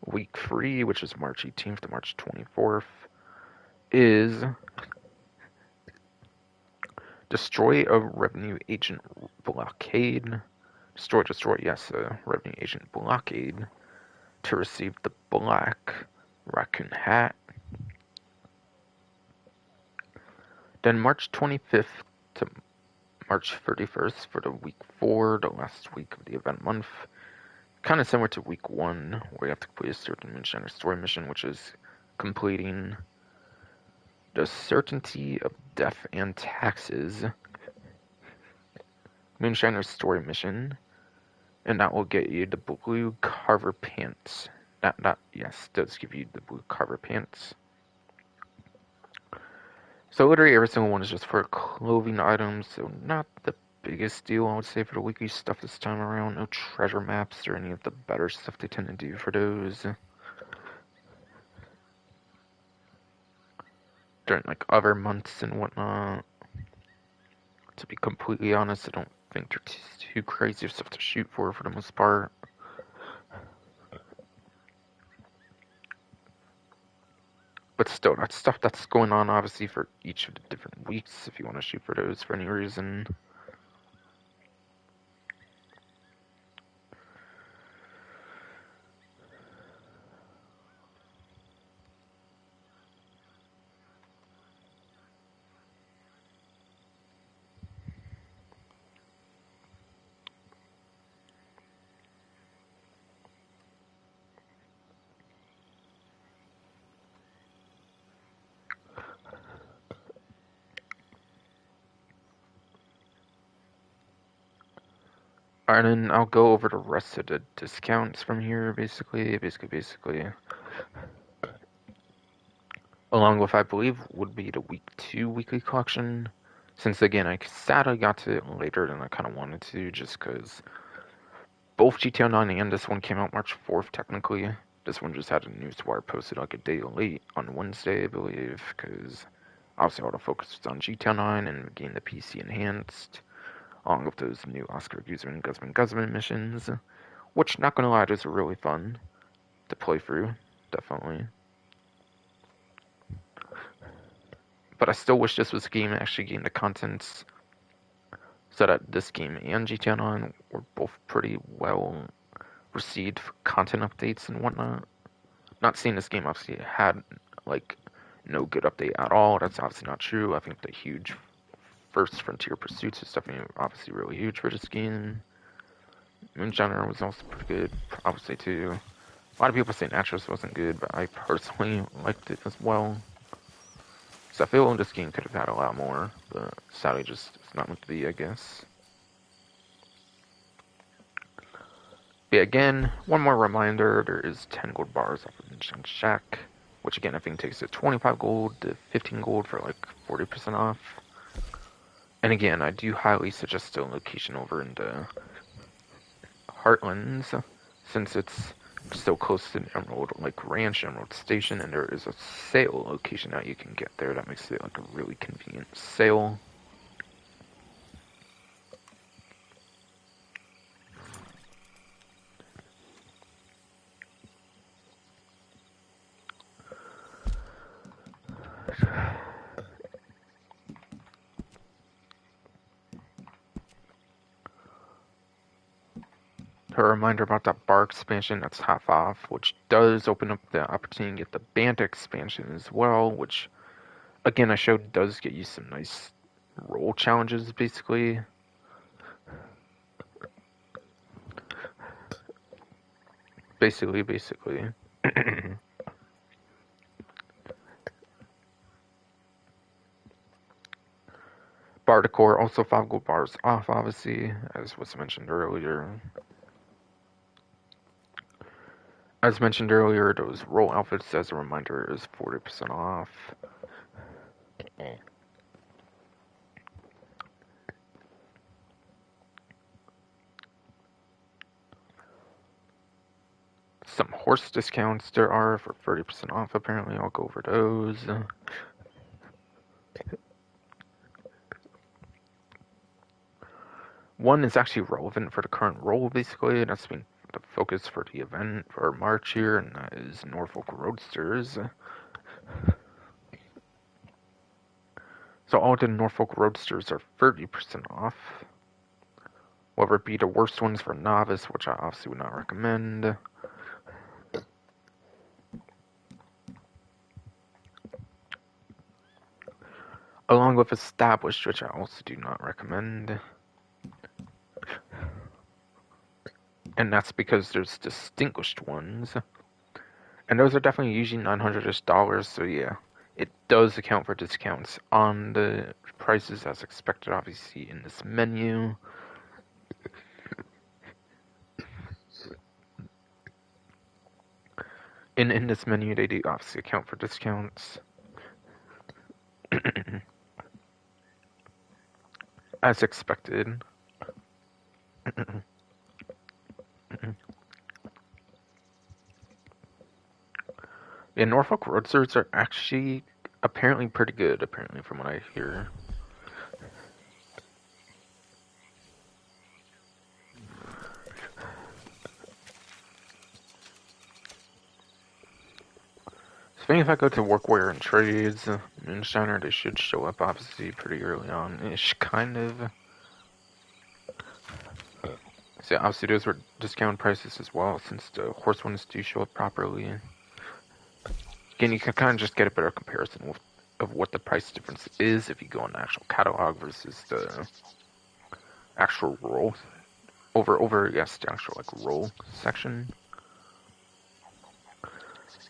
Week 3, which is March 18th to March 24th, is destroy a revenue agent blockade. Destroy, yes, a revenue agent blockade to receive the black raccoon hat. Then March 25th to March 31st for the week 4, the last week of the event month. Kind of similar to week 1, where you have to complete a certain Moonshiner story mission, which is completing the Certainty of Death and Taxes Moonshiner story mission, and that will get you the blue Carver pants. That does give you the blue Carver pants. So literally every single one is just for clothing items, so not the biggest deal I would say for the weekly stuff this time around. No treasure maps or any of the better stuff they tend to do for those. During like other months and whatnot. To be completely honest, I don't think they're too crazy stuff to shoot for the most part. But still, that's stuff that's going on obviously for each of the different weeks if you want to shoot for those for any reason. And then I'll go over the rest of the discounts from here, basically. Along with, I believe, would be the week 2 weekly collection. Since, again, I sadly got to it later than I kind of wanted to, just because both GTA 9 and this one came out March 4th, technically. This one just had a newswire posted like a day late on Wednesday, I believe, because obviously all the focus was on GTA 9 and getting the PC enhanced, along with those new Oscar Guzman missions, which, not gonna lie, those are really fun to play through, definitely. But I still wish this was a game actually getting the contents so that this game and GTA 9 were both pretty well received for content updates and whatnot. Not saying this game obviously had like no good update at all. That's obviously not true. I think the huge first Frontier Pursuits is definitely obviously really huge for this game. Moonshiner was also pretty good, obviously too. A lot of people say Natros wasn't good, but I personally liked it as well. So I feel this game could have had a lot more, but sadly just it's not meant to be, I guess. But again, one more reminder, there is 10 gold bars off of Moonshine Shack, which again I think takes it 25 gold to 15 gold for like 40% off. And again, I do highly suggest a location over in the Heartlands, since it's so close to the Emerald, like Ranch Emerald Station, and there is a sale location that you can get there that makes it like a really convenient sale. A reminder about that bar expansion that's half off, which does open up the opportunity to get the band expansion as well, which again I showed does get you some nice role challenges basically. Basically. Bar decor, also 5 gold bars off, obviously, as was mentioned earlier. As mentioned earlier, those role outfits, as a reminder, is 40% off. Some horse discounts there are for 30% off, apparently. I'll go over those. One is actually relevant for the current role, basically. That's been the focus for the event for March here, and that is Norfolk Roadsters. So all the Norfolk Roadsters are 30% off. Whether it be the worst ones for novice, which I obviously would not recommend. Along with established, which I also do not recommend. And that's because there's distinguished ones. And those are definitely usually $900-ish, so yeah. It does account for discounts on the prices as expected, obviously, in this menu. In this menu, they do obviously account for discounts. As expected. Yeah, Norfolk Roadsters are actually apparently pretty good, apparently, from what I hear. I think if I go to workwear and trades, Moonshiner, they should show up obviously pretty early on-ish, kind of. So obviously those were discount prices as well, since the horse ones do show up properly. Again, you can kind of just get a better comparison of what the price difference is if you go on the actual catalog versus the actual roll. Yes, the actual like roll section.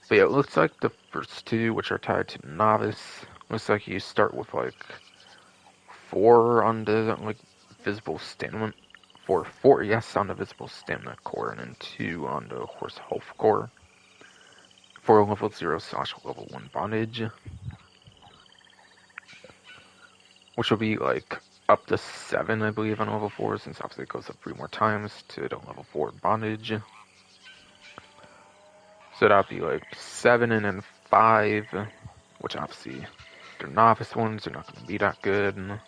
But yeah, it looks like the first two, which are tied to novice, looks like you start with like 4 on the like visible stamina, four yes on the visible stamina core, and then 2 on the horse health core. For level 0/level 1 bondage, which will be like up to 7, I believe, on level 4, since obviously it goes up 3 more times to the level 4 bondage. So that'll be like 7 and then 5, which obviously they're novice ones, they're not going to be that good.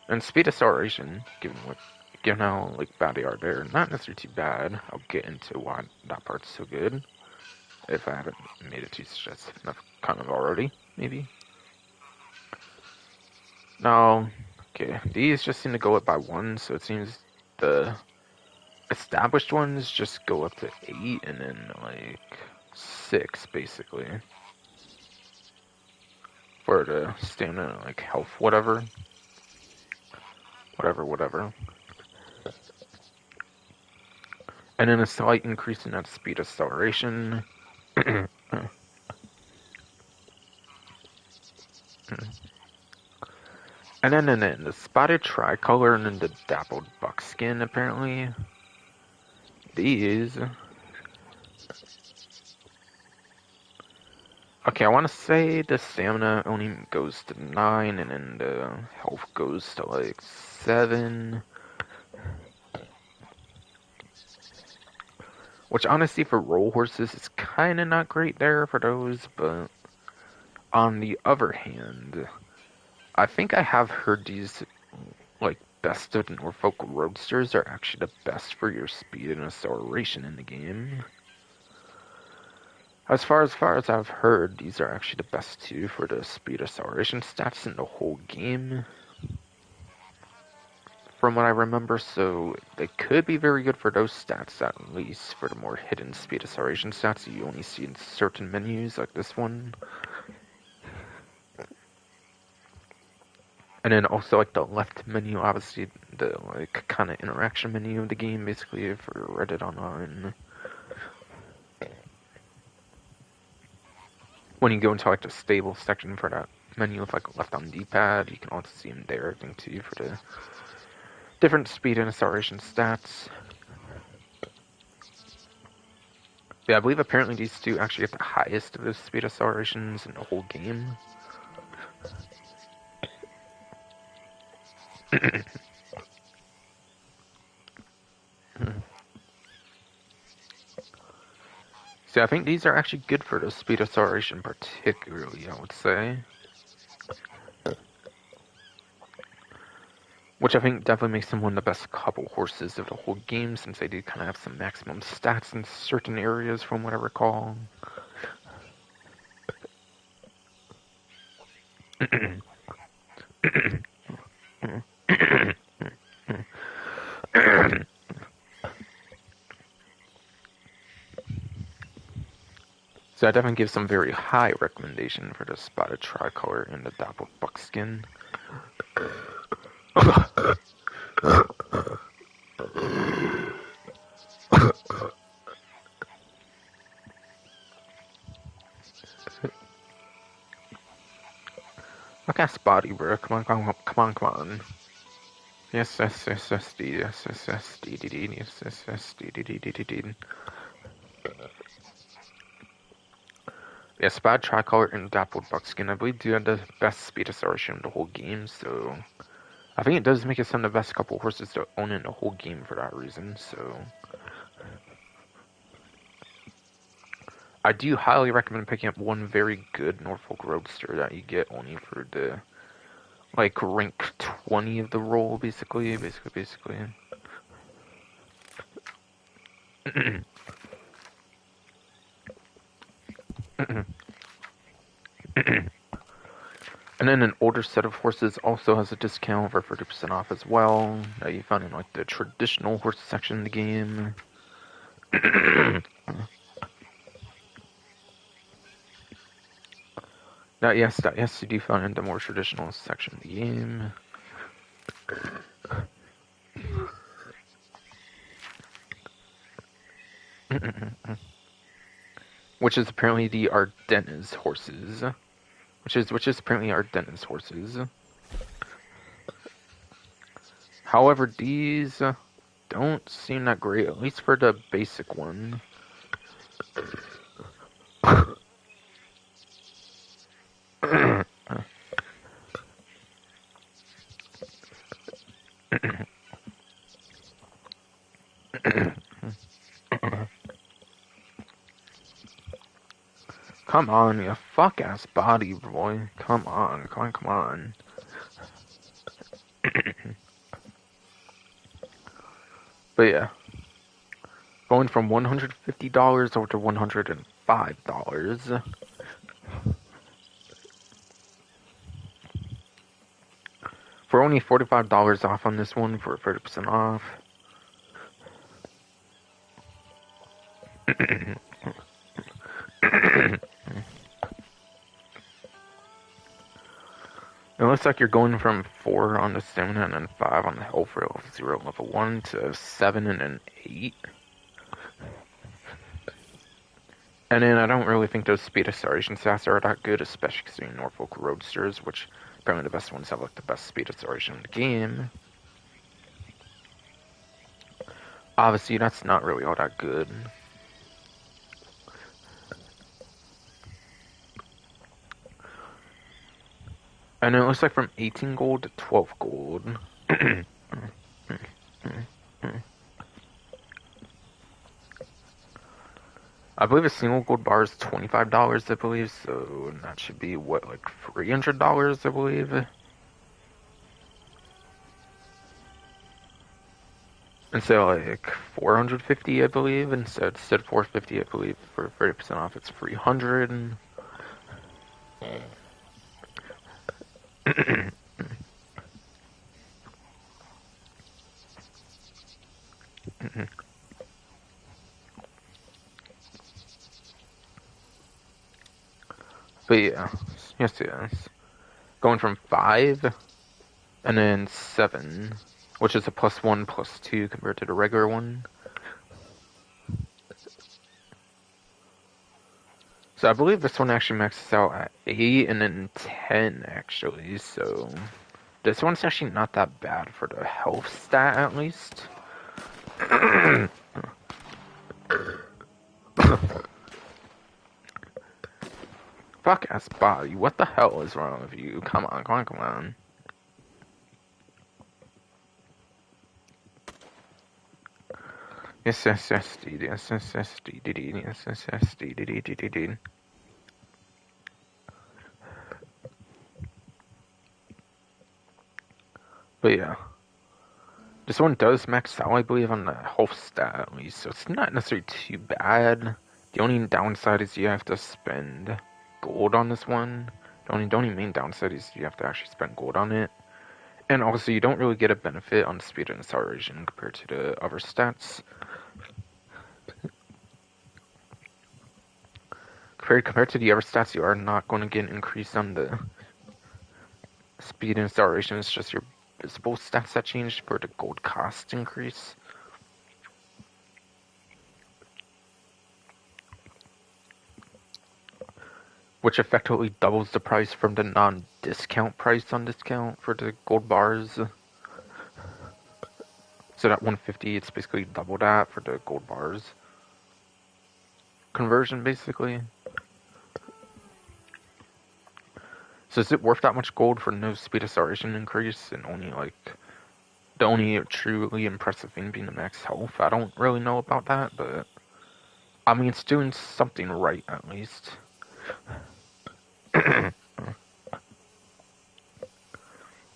And speed acceleration, given how like bad they are, they're not necessarily too bad. I'll get into why that part's so good if I haven't made it too suggestive enough, kind of already, maybe. No, okay. These just seem to go up by 1, so it seems the established ones just go up to 8 and then like 6 basically for the stamina, like health, whatever. And then a slight increase in that speed acceleration. And then the spotted tricolor and then the dappled buckskin, apparently. These. Okay, I want to say the stamina only goes to 9, and then the health goes to like 7. Which honestly, for roll horses, is kind of not great there for those, but on the other hand, I think I have heard these, like, best of Norfolk Roadsters are actually the best for your speed and acceleration in the game. As far as I've heard, these are actually the best two for the speed acceleration stats in the whole game. From what I remember, so they could be very good for those stats, at least for the more hidden speed acceleration stats that you only see in certain menus like this one. And then also like the left menu, obviously the like kind of interaction menu of the game, basically for Reddit Online. When you go into like the stable section for that menu with like left on D-pad, you can also see them there, I think, too, for the different speed and acceleration stats. Yeah, I believe apparently these two actually have the highest of the speed accelerations in the whole game. So I think these are actually good for the speed acceleration particularly, I would say. Which I think definitely makes them one of the best couple horses of the whole game, since they do kind of have some maximum stats in certain areas from what I recall. So I definitely give some very high recommendation for the spotted tricolor and the dappled buckskin. Look at Spotty, bro. Come on. Yes, D, yes, D, D, D, yes, D, D, D, D, D, D. Yeah, Spotted Tricolor and Dappled Buckskin, I believe, do have the best speed acceleration in the whole game, so I think it does make it some of the best couple horses to own in the whole game for that reason, so I do highly recommend picking up one very good Norfolk Roadster that you get only for the, like, rank 20 of the roll, basically. And then an older set of horses also has a discount for 30% off as well. That you found in like the traditional horse section of the game. Yes, you do find in the more traditional section of the game. Which is apparently the Ardennes horses. Which is apparently Ardennes horses. However, these don't seem that great, at least for the basic one. Come on, you fuck-ass body, boy. Come on. But yeah. Going from $150 over to $105. For only $45 off on this one for 30% off. It looks like you're going from 4 on the stamina and then 5 on the health for level 0, level 1 to 7 and then 8. And then I don't really think those speed acceleration stats are that good, especially considering Norfolk Roadsters, which apparently the best ones have like the best speed acceleration in the game. Obviously, that's not really all that good. And it looks like from 18 gold to 12 gold. I believe a single gold bar is $25, I believe, so that should be, what, like $300, I believe? Instead of like 450, I believe, instead of 450, I believe, for 30% off, it's 300. But yeah, yes. Going from 5 and then 7, which is a +1, +2 compared to the regular one. So I believe this one actually maxes out at 8 and then 10 actually, so this one's actually not that bad for the health stat at least. Fuck ass body, what the hell is wrong with you? Come on. Yes. But yeah. This one does max out, I believe, on the health stat at least, so it's not necessarily too bad. The only downside is you have to spend gold on this one. The only main downside is you have to actually spend gold on it. And also, you don't really get a benefit on speed and acceleration compared to the other stats. Compared to the other stats, you are not going to get an increase on the speed and acceleration. It's just your visible stats that change for the gold cost increase. Which effectively doubles the price from the non-discount price on discount for the gold bars. So that 150, it's basically double that for the gold bars. Conversion, basically. So is it worth that much gold for no speed acceleration increase and only like the only truly impressive thing being the max health? I don't really know about that, but I mean it's doing something right at least.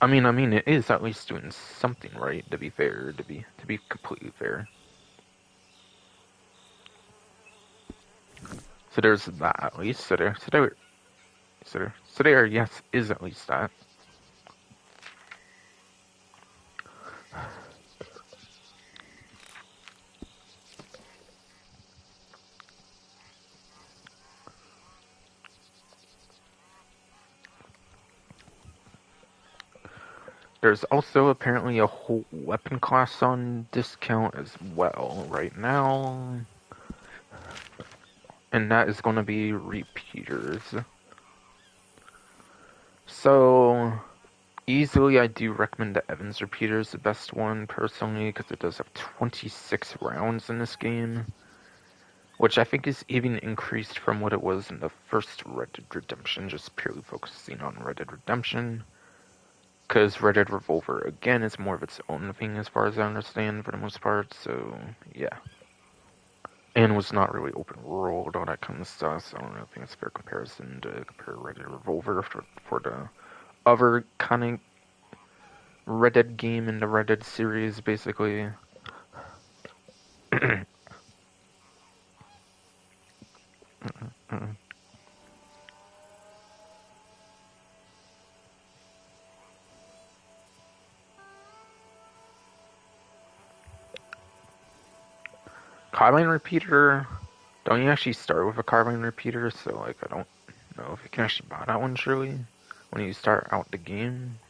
I mean it is at least doing something right, to be fair, to be completely fair. So there's that at least. So there So there, yes, is at least that. There's also apparently a whole weapon class on discount as well right now. And that is going to be repeaters. So, easily I do recommend the Evans repeater is the best one personally because it does have 26 rounds in this game. Which I think is even increased from what it was in the first Red Dead Redemption, just purely focusing on Red Dead Redemption. Because Red Dead Revolver, again, is more of its own thing as far as I understand for the most part, so yeah. And was not really open world, all that kind of stuff, so I don't really think it's a fair comparison to compare Red Dead Revolver for the other kind of Red Dead game in the Red Dead series, basically. Carbine repeater, don't you actually start with a carbine repeater? So, like, I don't know if you can actually buy that one, surely, when you start out the game.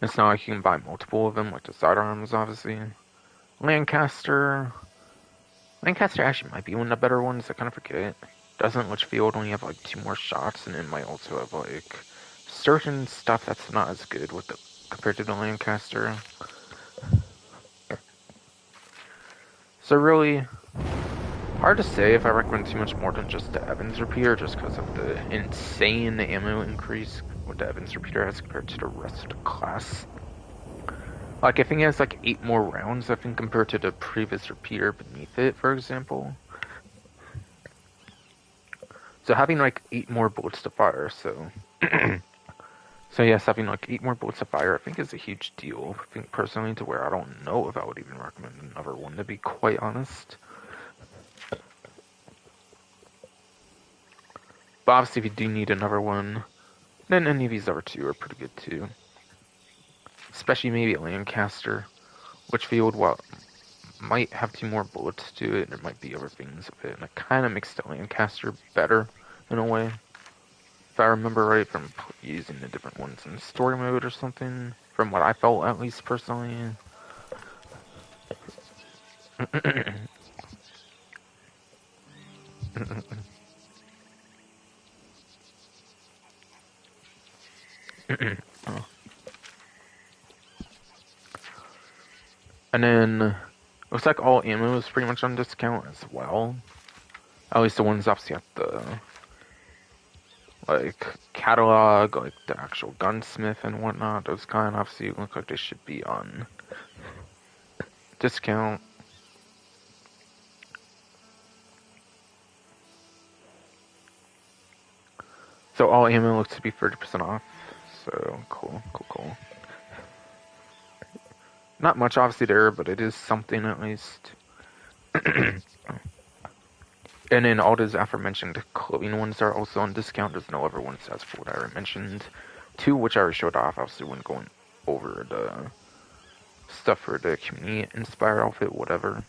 It's not like you can buy multiple of them, like the sidearms, obviously. Lancaster actually might be one of the better ones, I kind of forget. Doesn't Litchfield only have, like, 2 more shots, and it might also have, like, certain stuff that's not as good with the, compared to the Lancaster. So really, hard to say if I recommend too much more than just the Evans repeater, just because of the insane ammo increase what the Evans repeater has compared to the rest of the class. Like, I think it has like 8 more rounds, I think, compared to the previous repeater beneath it, for example. So having like 8 more bullets to fire, so... So yes, having like 8 more bullets to fire, I think is a huge deal. I think personally, to where I don't know if I would even recommend another one, to be quite honest. But obviously, if you do need another one, then any of these other 2 are pretty good too. Especially maybe a Lancaster. Litchfield, while might have 2 more bullets to it, there might be other things with it, and it kind of makes the Lancaster better, in a way. If I remember right, from using the different ones in story mode or something, from what I felt, at least, personally. And then, looks like all ammo is pretty much on discount as well. At least the ones obviously at the, like, catalog, like the actual gunsmith and whatnot, those kind obviously look like they should be on discount. So all ammo looks to be 30% off. So cool. Not much obviously there, but it is something at least. And then all those aforementioned clothing ones are also on discount. There's no other ones as for what I already mentioned. 2 which I already showed off, obviously when going over the stuff for the community inspired outfit, whatever.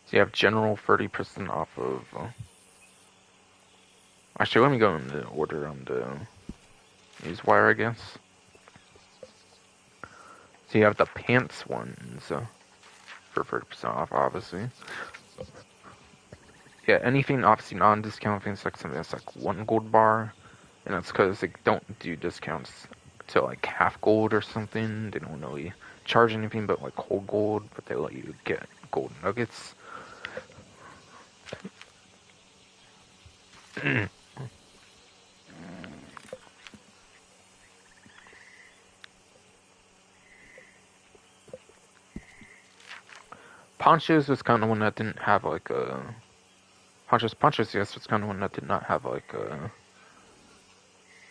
So you have general 30% off of... Actually, let me go in the order on the newswire, I guess. So you have the pants ones for 30% off, obviously. Yeah, anything obviously non-discount things like something that's like 1 gold bar, and that's because they don't do discounts to like half gold or something. They don't really charge anything but like whole gold, but they let you get gold nuggets. Ponchos was kind of one that didn't have like a... Ponchos, yes, was kind of one that did not have like a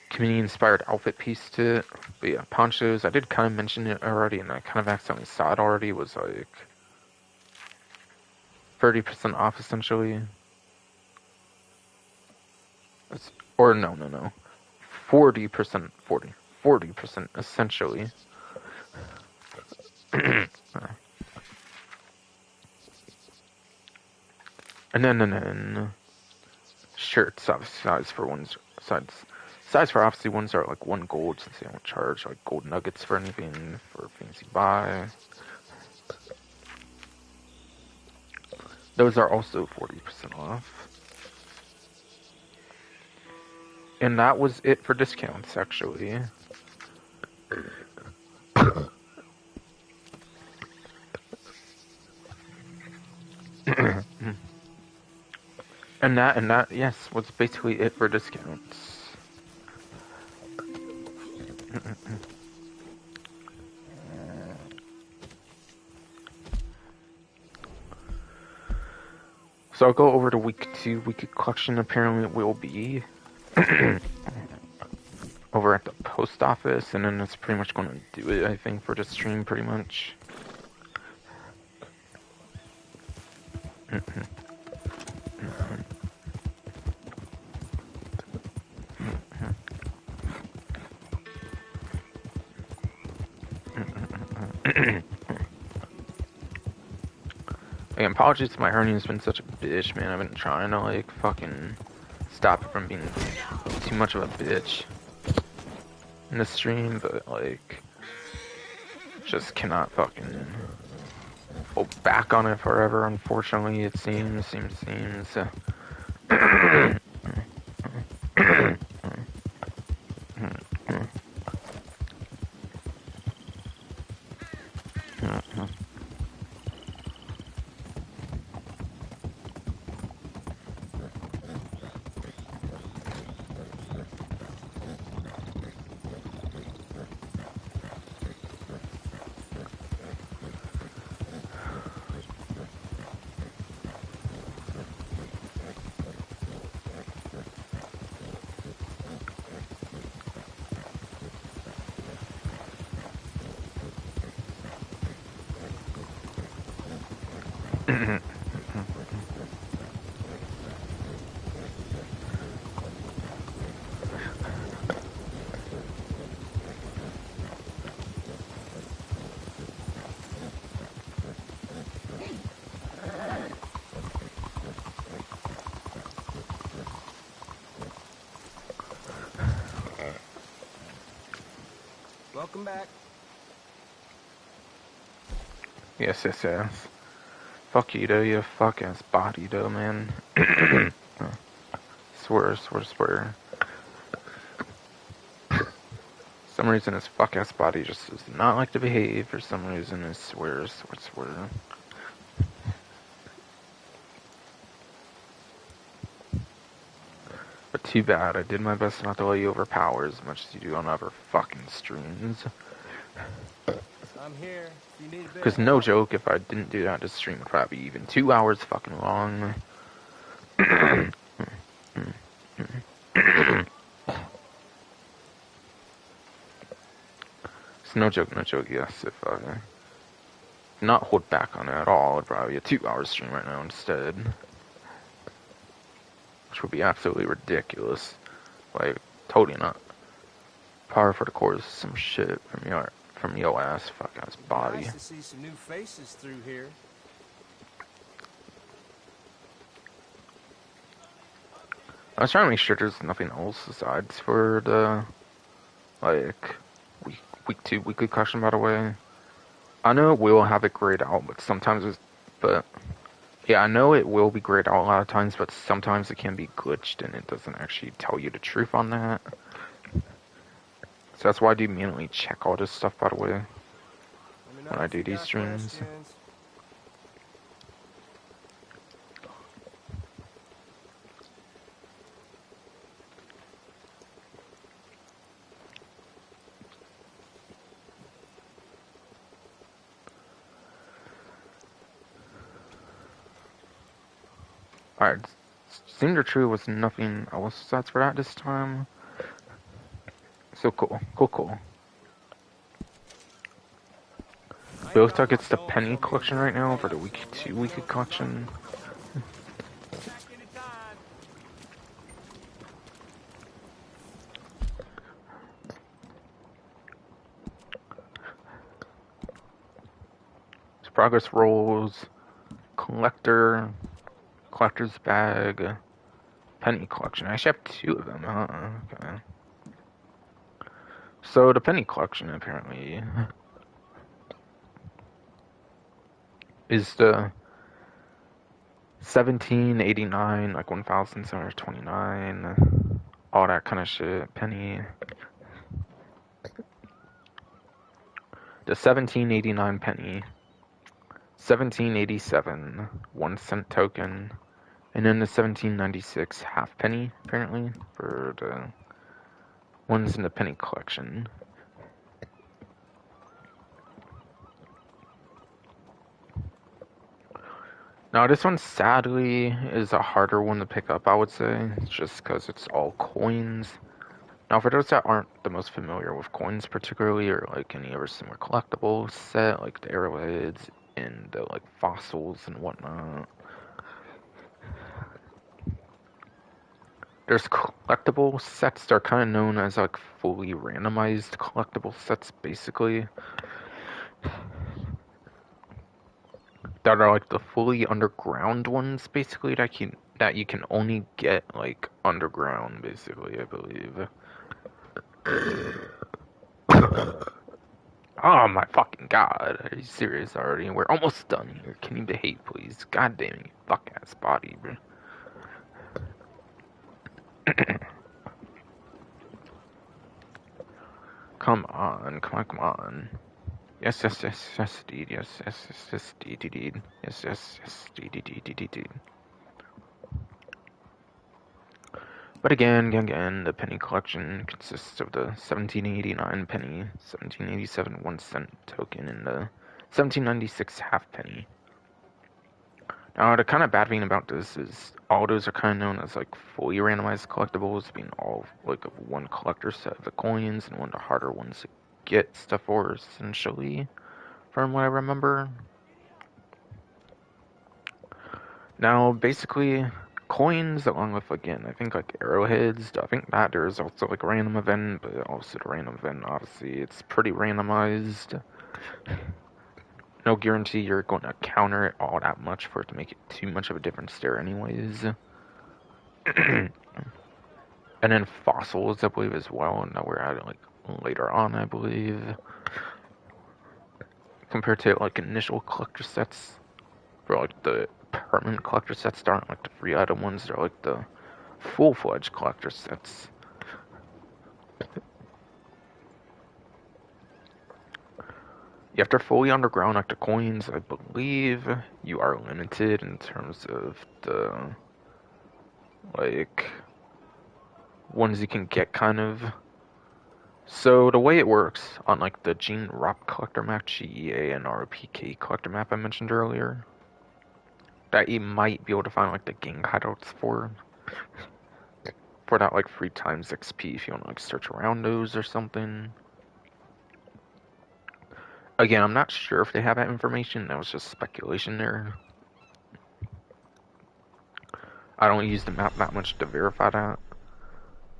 community-inspired outfit piece to it. But yeah, Ponchos, I did kind of mention it already, and I kind of accidentally saw it already, was like 30% off essentially. Or no. 40%, 40% essentially. And then shirts, obviously size for obviously ones are like 1 gold since they don't charge like gold nuggets for anything for fancy buy. Those are also 40% off. And that was it for discounts actually. and that yes was basically it for discounts. So I'll go over to week 2. Weekly collection apparently will be over at the post office, and then that's pretty much going to do it, I think, for the stream, pretty much. Again, apologies to my hernia's been such a bitch, man. I've been trying to, like, fucking stop it from being too much of a bitch in the stream, but, like, just cannot fucking go back on it forever, unfortunately, it seems. Welcome back. Yes. Fuck you, though, you fuck-ass body, though, man. Swear. For some reason, his fuck-ass body just does not like to behave. For some reason, I swear. But too bad. I did my best not to let you overpower as much as you do on other fucking streams. I'm here. You need a bit. Because no joke, if I didn't do that, this stream would probably be even 2 hours fucking long. It's no joke, yes. If I not hold back on it at all, it'd probably be a 2-hour stream right now instead. Which would be absolutely ridiculous. Like, totally not. Power for the core is some shit from your ass fuck-ass body. Nice to see some new faces through here. I was trying to make sure there's nothing else besides for the, like, week 2 weekly question, by the way. I know it will have it grayed out, yeah, I know it will be grayed out a lot of times, but sometimes it can be glitched and it doesn't actually tell you the truth on that. So that's why I do manually check all this stuff, by the way, when I do these streams. Alright, seemed true was nothing else that's for that this time. So cool. It looks like it's the penny collection right now for the week 2 weekly collection. It's progress rolls, collector's bag, penny collection. I actually have 2 of them, huh? Okay. So the penny collection apparently is the 1789, like 1729, all that kind of shit. Penny. The 1789 penny, 1787 1 cent token, and then the 1796 halfpenny, apparently, for the ones in the penny collection. Now, this one sadly is a harder one to pick up, I would say, just because it's all coins. Now, for those that aren't the most familiar with coins particularly, or like any other similar collectible set, like the arrowheads and the like fossils and whatnot, there's collectible sets that are kind of known as like fully randomized collectible sets, basically. That are like the fully underground ones, basically, that you can only get like underground, basically, I believe. Oh my fucking god, are you serious already? We're almost done here. Can you behave, please? God damn you, fuck ass body, bro. Come on, come on. Yes, deed, yes, deed. Yes, deed. But again, the penny collection consists of the 1789 penny, 1787 1 cent token, and the 1796 halfpenny. Now, the kind of bad thing about this is all those are kind of known as like fully randomized collectibles, being all like of one collector set of the coins and one of the harder ones to get stuff for, essentially, from what I remember. Now, basically, coins, along with, again, I think, like, arrowheads, I think that there's also, like, a random event, but also the random event, obviously, it's pretty randomized. No guarantee you're going to counter it all that much for it to make it too much of a difference there anyways. And then fossils, I believe, as well, and that we're at it, like, later on, I believe. Compared to, like, initial collector sets, for, like, the permanent collector sets that aren't, like, the free item ones, they're, like, the full-fledged collector sets. You have to fully underground like the coins, I believe you are limited in terms of the like ones you can get, kind of. So the way it works on like the Gene Rock collector map, GEA and RPK collector map I mentioned earlier, that you might be able to find like the gang hideouts for that like 3 times XP if you want to like search around those or something. Again, I'm not sure if they have that information. That was just speculation there. I don't use the map that much to verify that.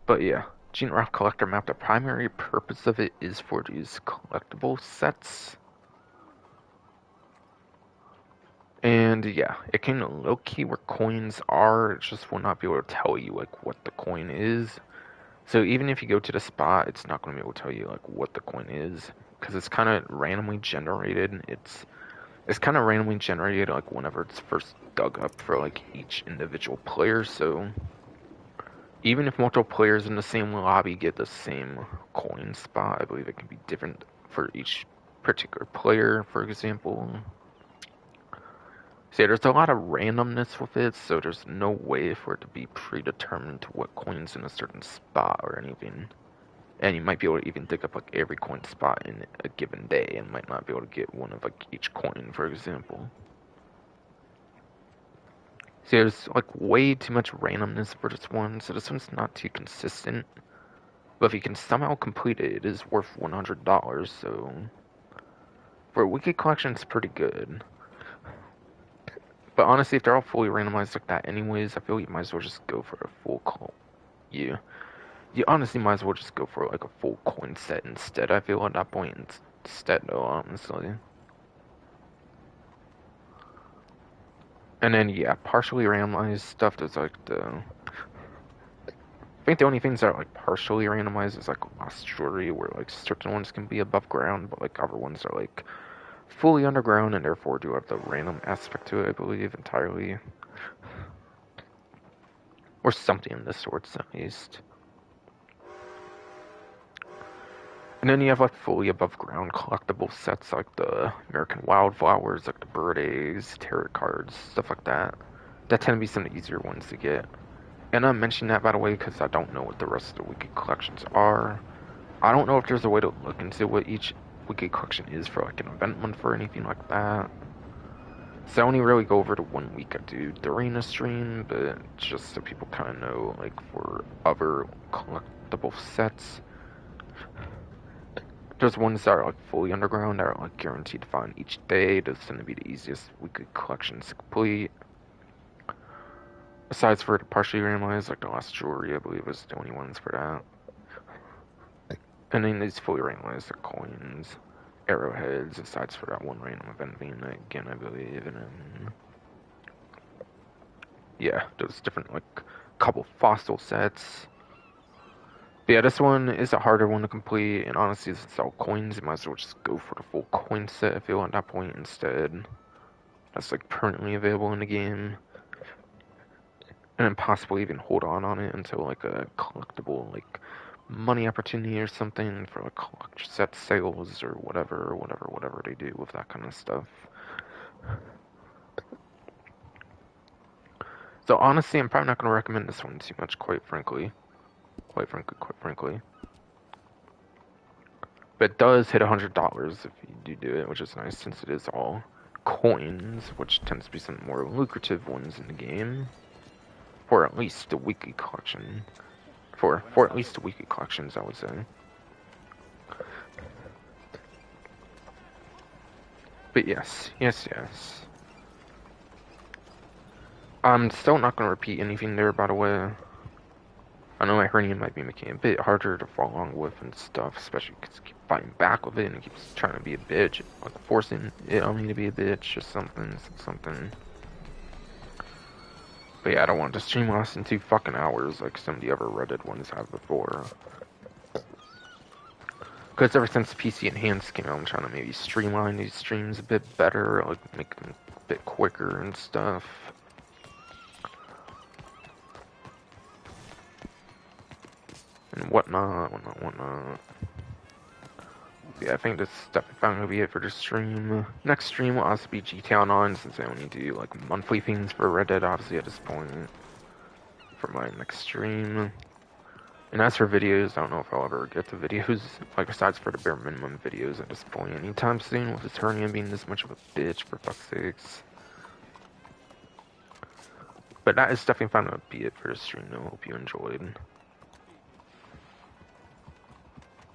But yeah, Gene Rock Collector Map, the primary purpose of it is for these collectible sets. And yeah, it can locate where coins are, it just will not be able to tell you like what the coin is. So even if you go to the spot, it's not going to be able to tell you like what the coin is, because it's kind of randomly generated. It's kind of randomly generated like whenever it's first dug up for like each individual player. So even if multiple players in the same lobby get the same coin spot, I believe it can be different for each particular player, for example. So yeah, there's a lot of randomness with it, so there's no way for it to be predetermined to what coin's in a certain spot or anything. And you might be able to even dig up like every coin spot in a given day and might not be able to get one of like each coin, for example. So there's like way too much randomness for this one, so this one's not too consistent. But if you can somehow complete it, it is worth $100, so For a weekly collection, it's pretty good. But honestly, if they're all fully randomized like that anyways, I feel you might as well just go for a full call. You honestly might as well just go for like a full coin set instead, I feel, at that point instead though, honestly. And then, yeah, partially randomized stuff that's like I think the only things that are like partially randomized is like Lost Jewelry, where like certain ones can be above ground, but like other ones are like fully underground and therefore do have the random aspect to it, I believe, entirely. Or something of the sorts, at least. And then you have like fully above ground collectible sets like the American Wildflowers, like the bird eggs, tarot cards, stuff like that. That tend to be some of the easier ones to get. And I'm mentioning that, by the way, because I don't know what the rest of the wiki collections are. I don't know if there's a way to look into what each wiki collection is for like an event month or anything like that. So I only really go over the 1 week I do during a stream, but just so people kind of know, like for other collectible sets, there's ones that are like fully underground that are like guaranteed to find each day. Those tend to be the easiest weekly collections to complete. Besides for the partially randomized, like the Lost Jewelry, I believe was the only ones for that. And then these fully randomized are coins, arrowheads, aside for that one random event being again, I believe, and then yeah, those different like couple fossil sets. But yeah, this one is a harder one to complete, and honestly, since it's all coins, you might as well just go for the full coin set if you want at that point instead. That's like permanently available in the game. And then possibly even hold on it until like a collectible like money opportunity or something for like collector set sales or whatever they do with that kind of stuff. So honestly, I'm probably not going to recommend this one too much, quite frankly. Quite frankly. But it does hit $100 if you do it, which is nice since it is all coins, which tends to be some more lucrative ones in the game. For at least the weekly collection. For at least the weekly collections, I would say. But yes. I'm still not going to repeat anything there, by the way. I know my hernia might be making it a bit harder to follow along with and stuff, especially because I keep fighting back with it and it keeps trying to be a bitch, like forcing it on me to be a bitch or something. But yeah, I don't want to stream less than 2 fucking hours like some of the other Reddit ones have before. Because ever since PC Enhanced came out, I'm trying to maybe streamline these streams a bit better, like make them a bit quicker and stuff. And whatnot. Yeah, I think this is definitely going to be it for this stream. Next stream will also be GTA Online, since I only do like monthly things for Reddit, obviously, at this point. For my next stream. And as for videos, I don't know if I'll ever get to videos, like besides for the bare minimum videos at this point anytime soon, with this hernia being this much of a bitch, for fuck's sakes. But that is definitely going to be it for this stream, though. Hope you enjoyed.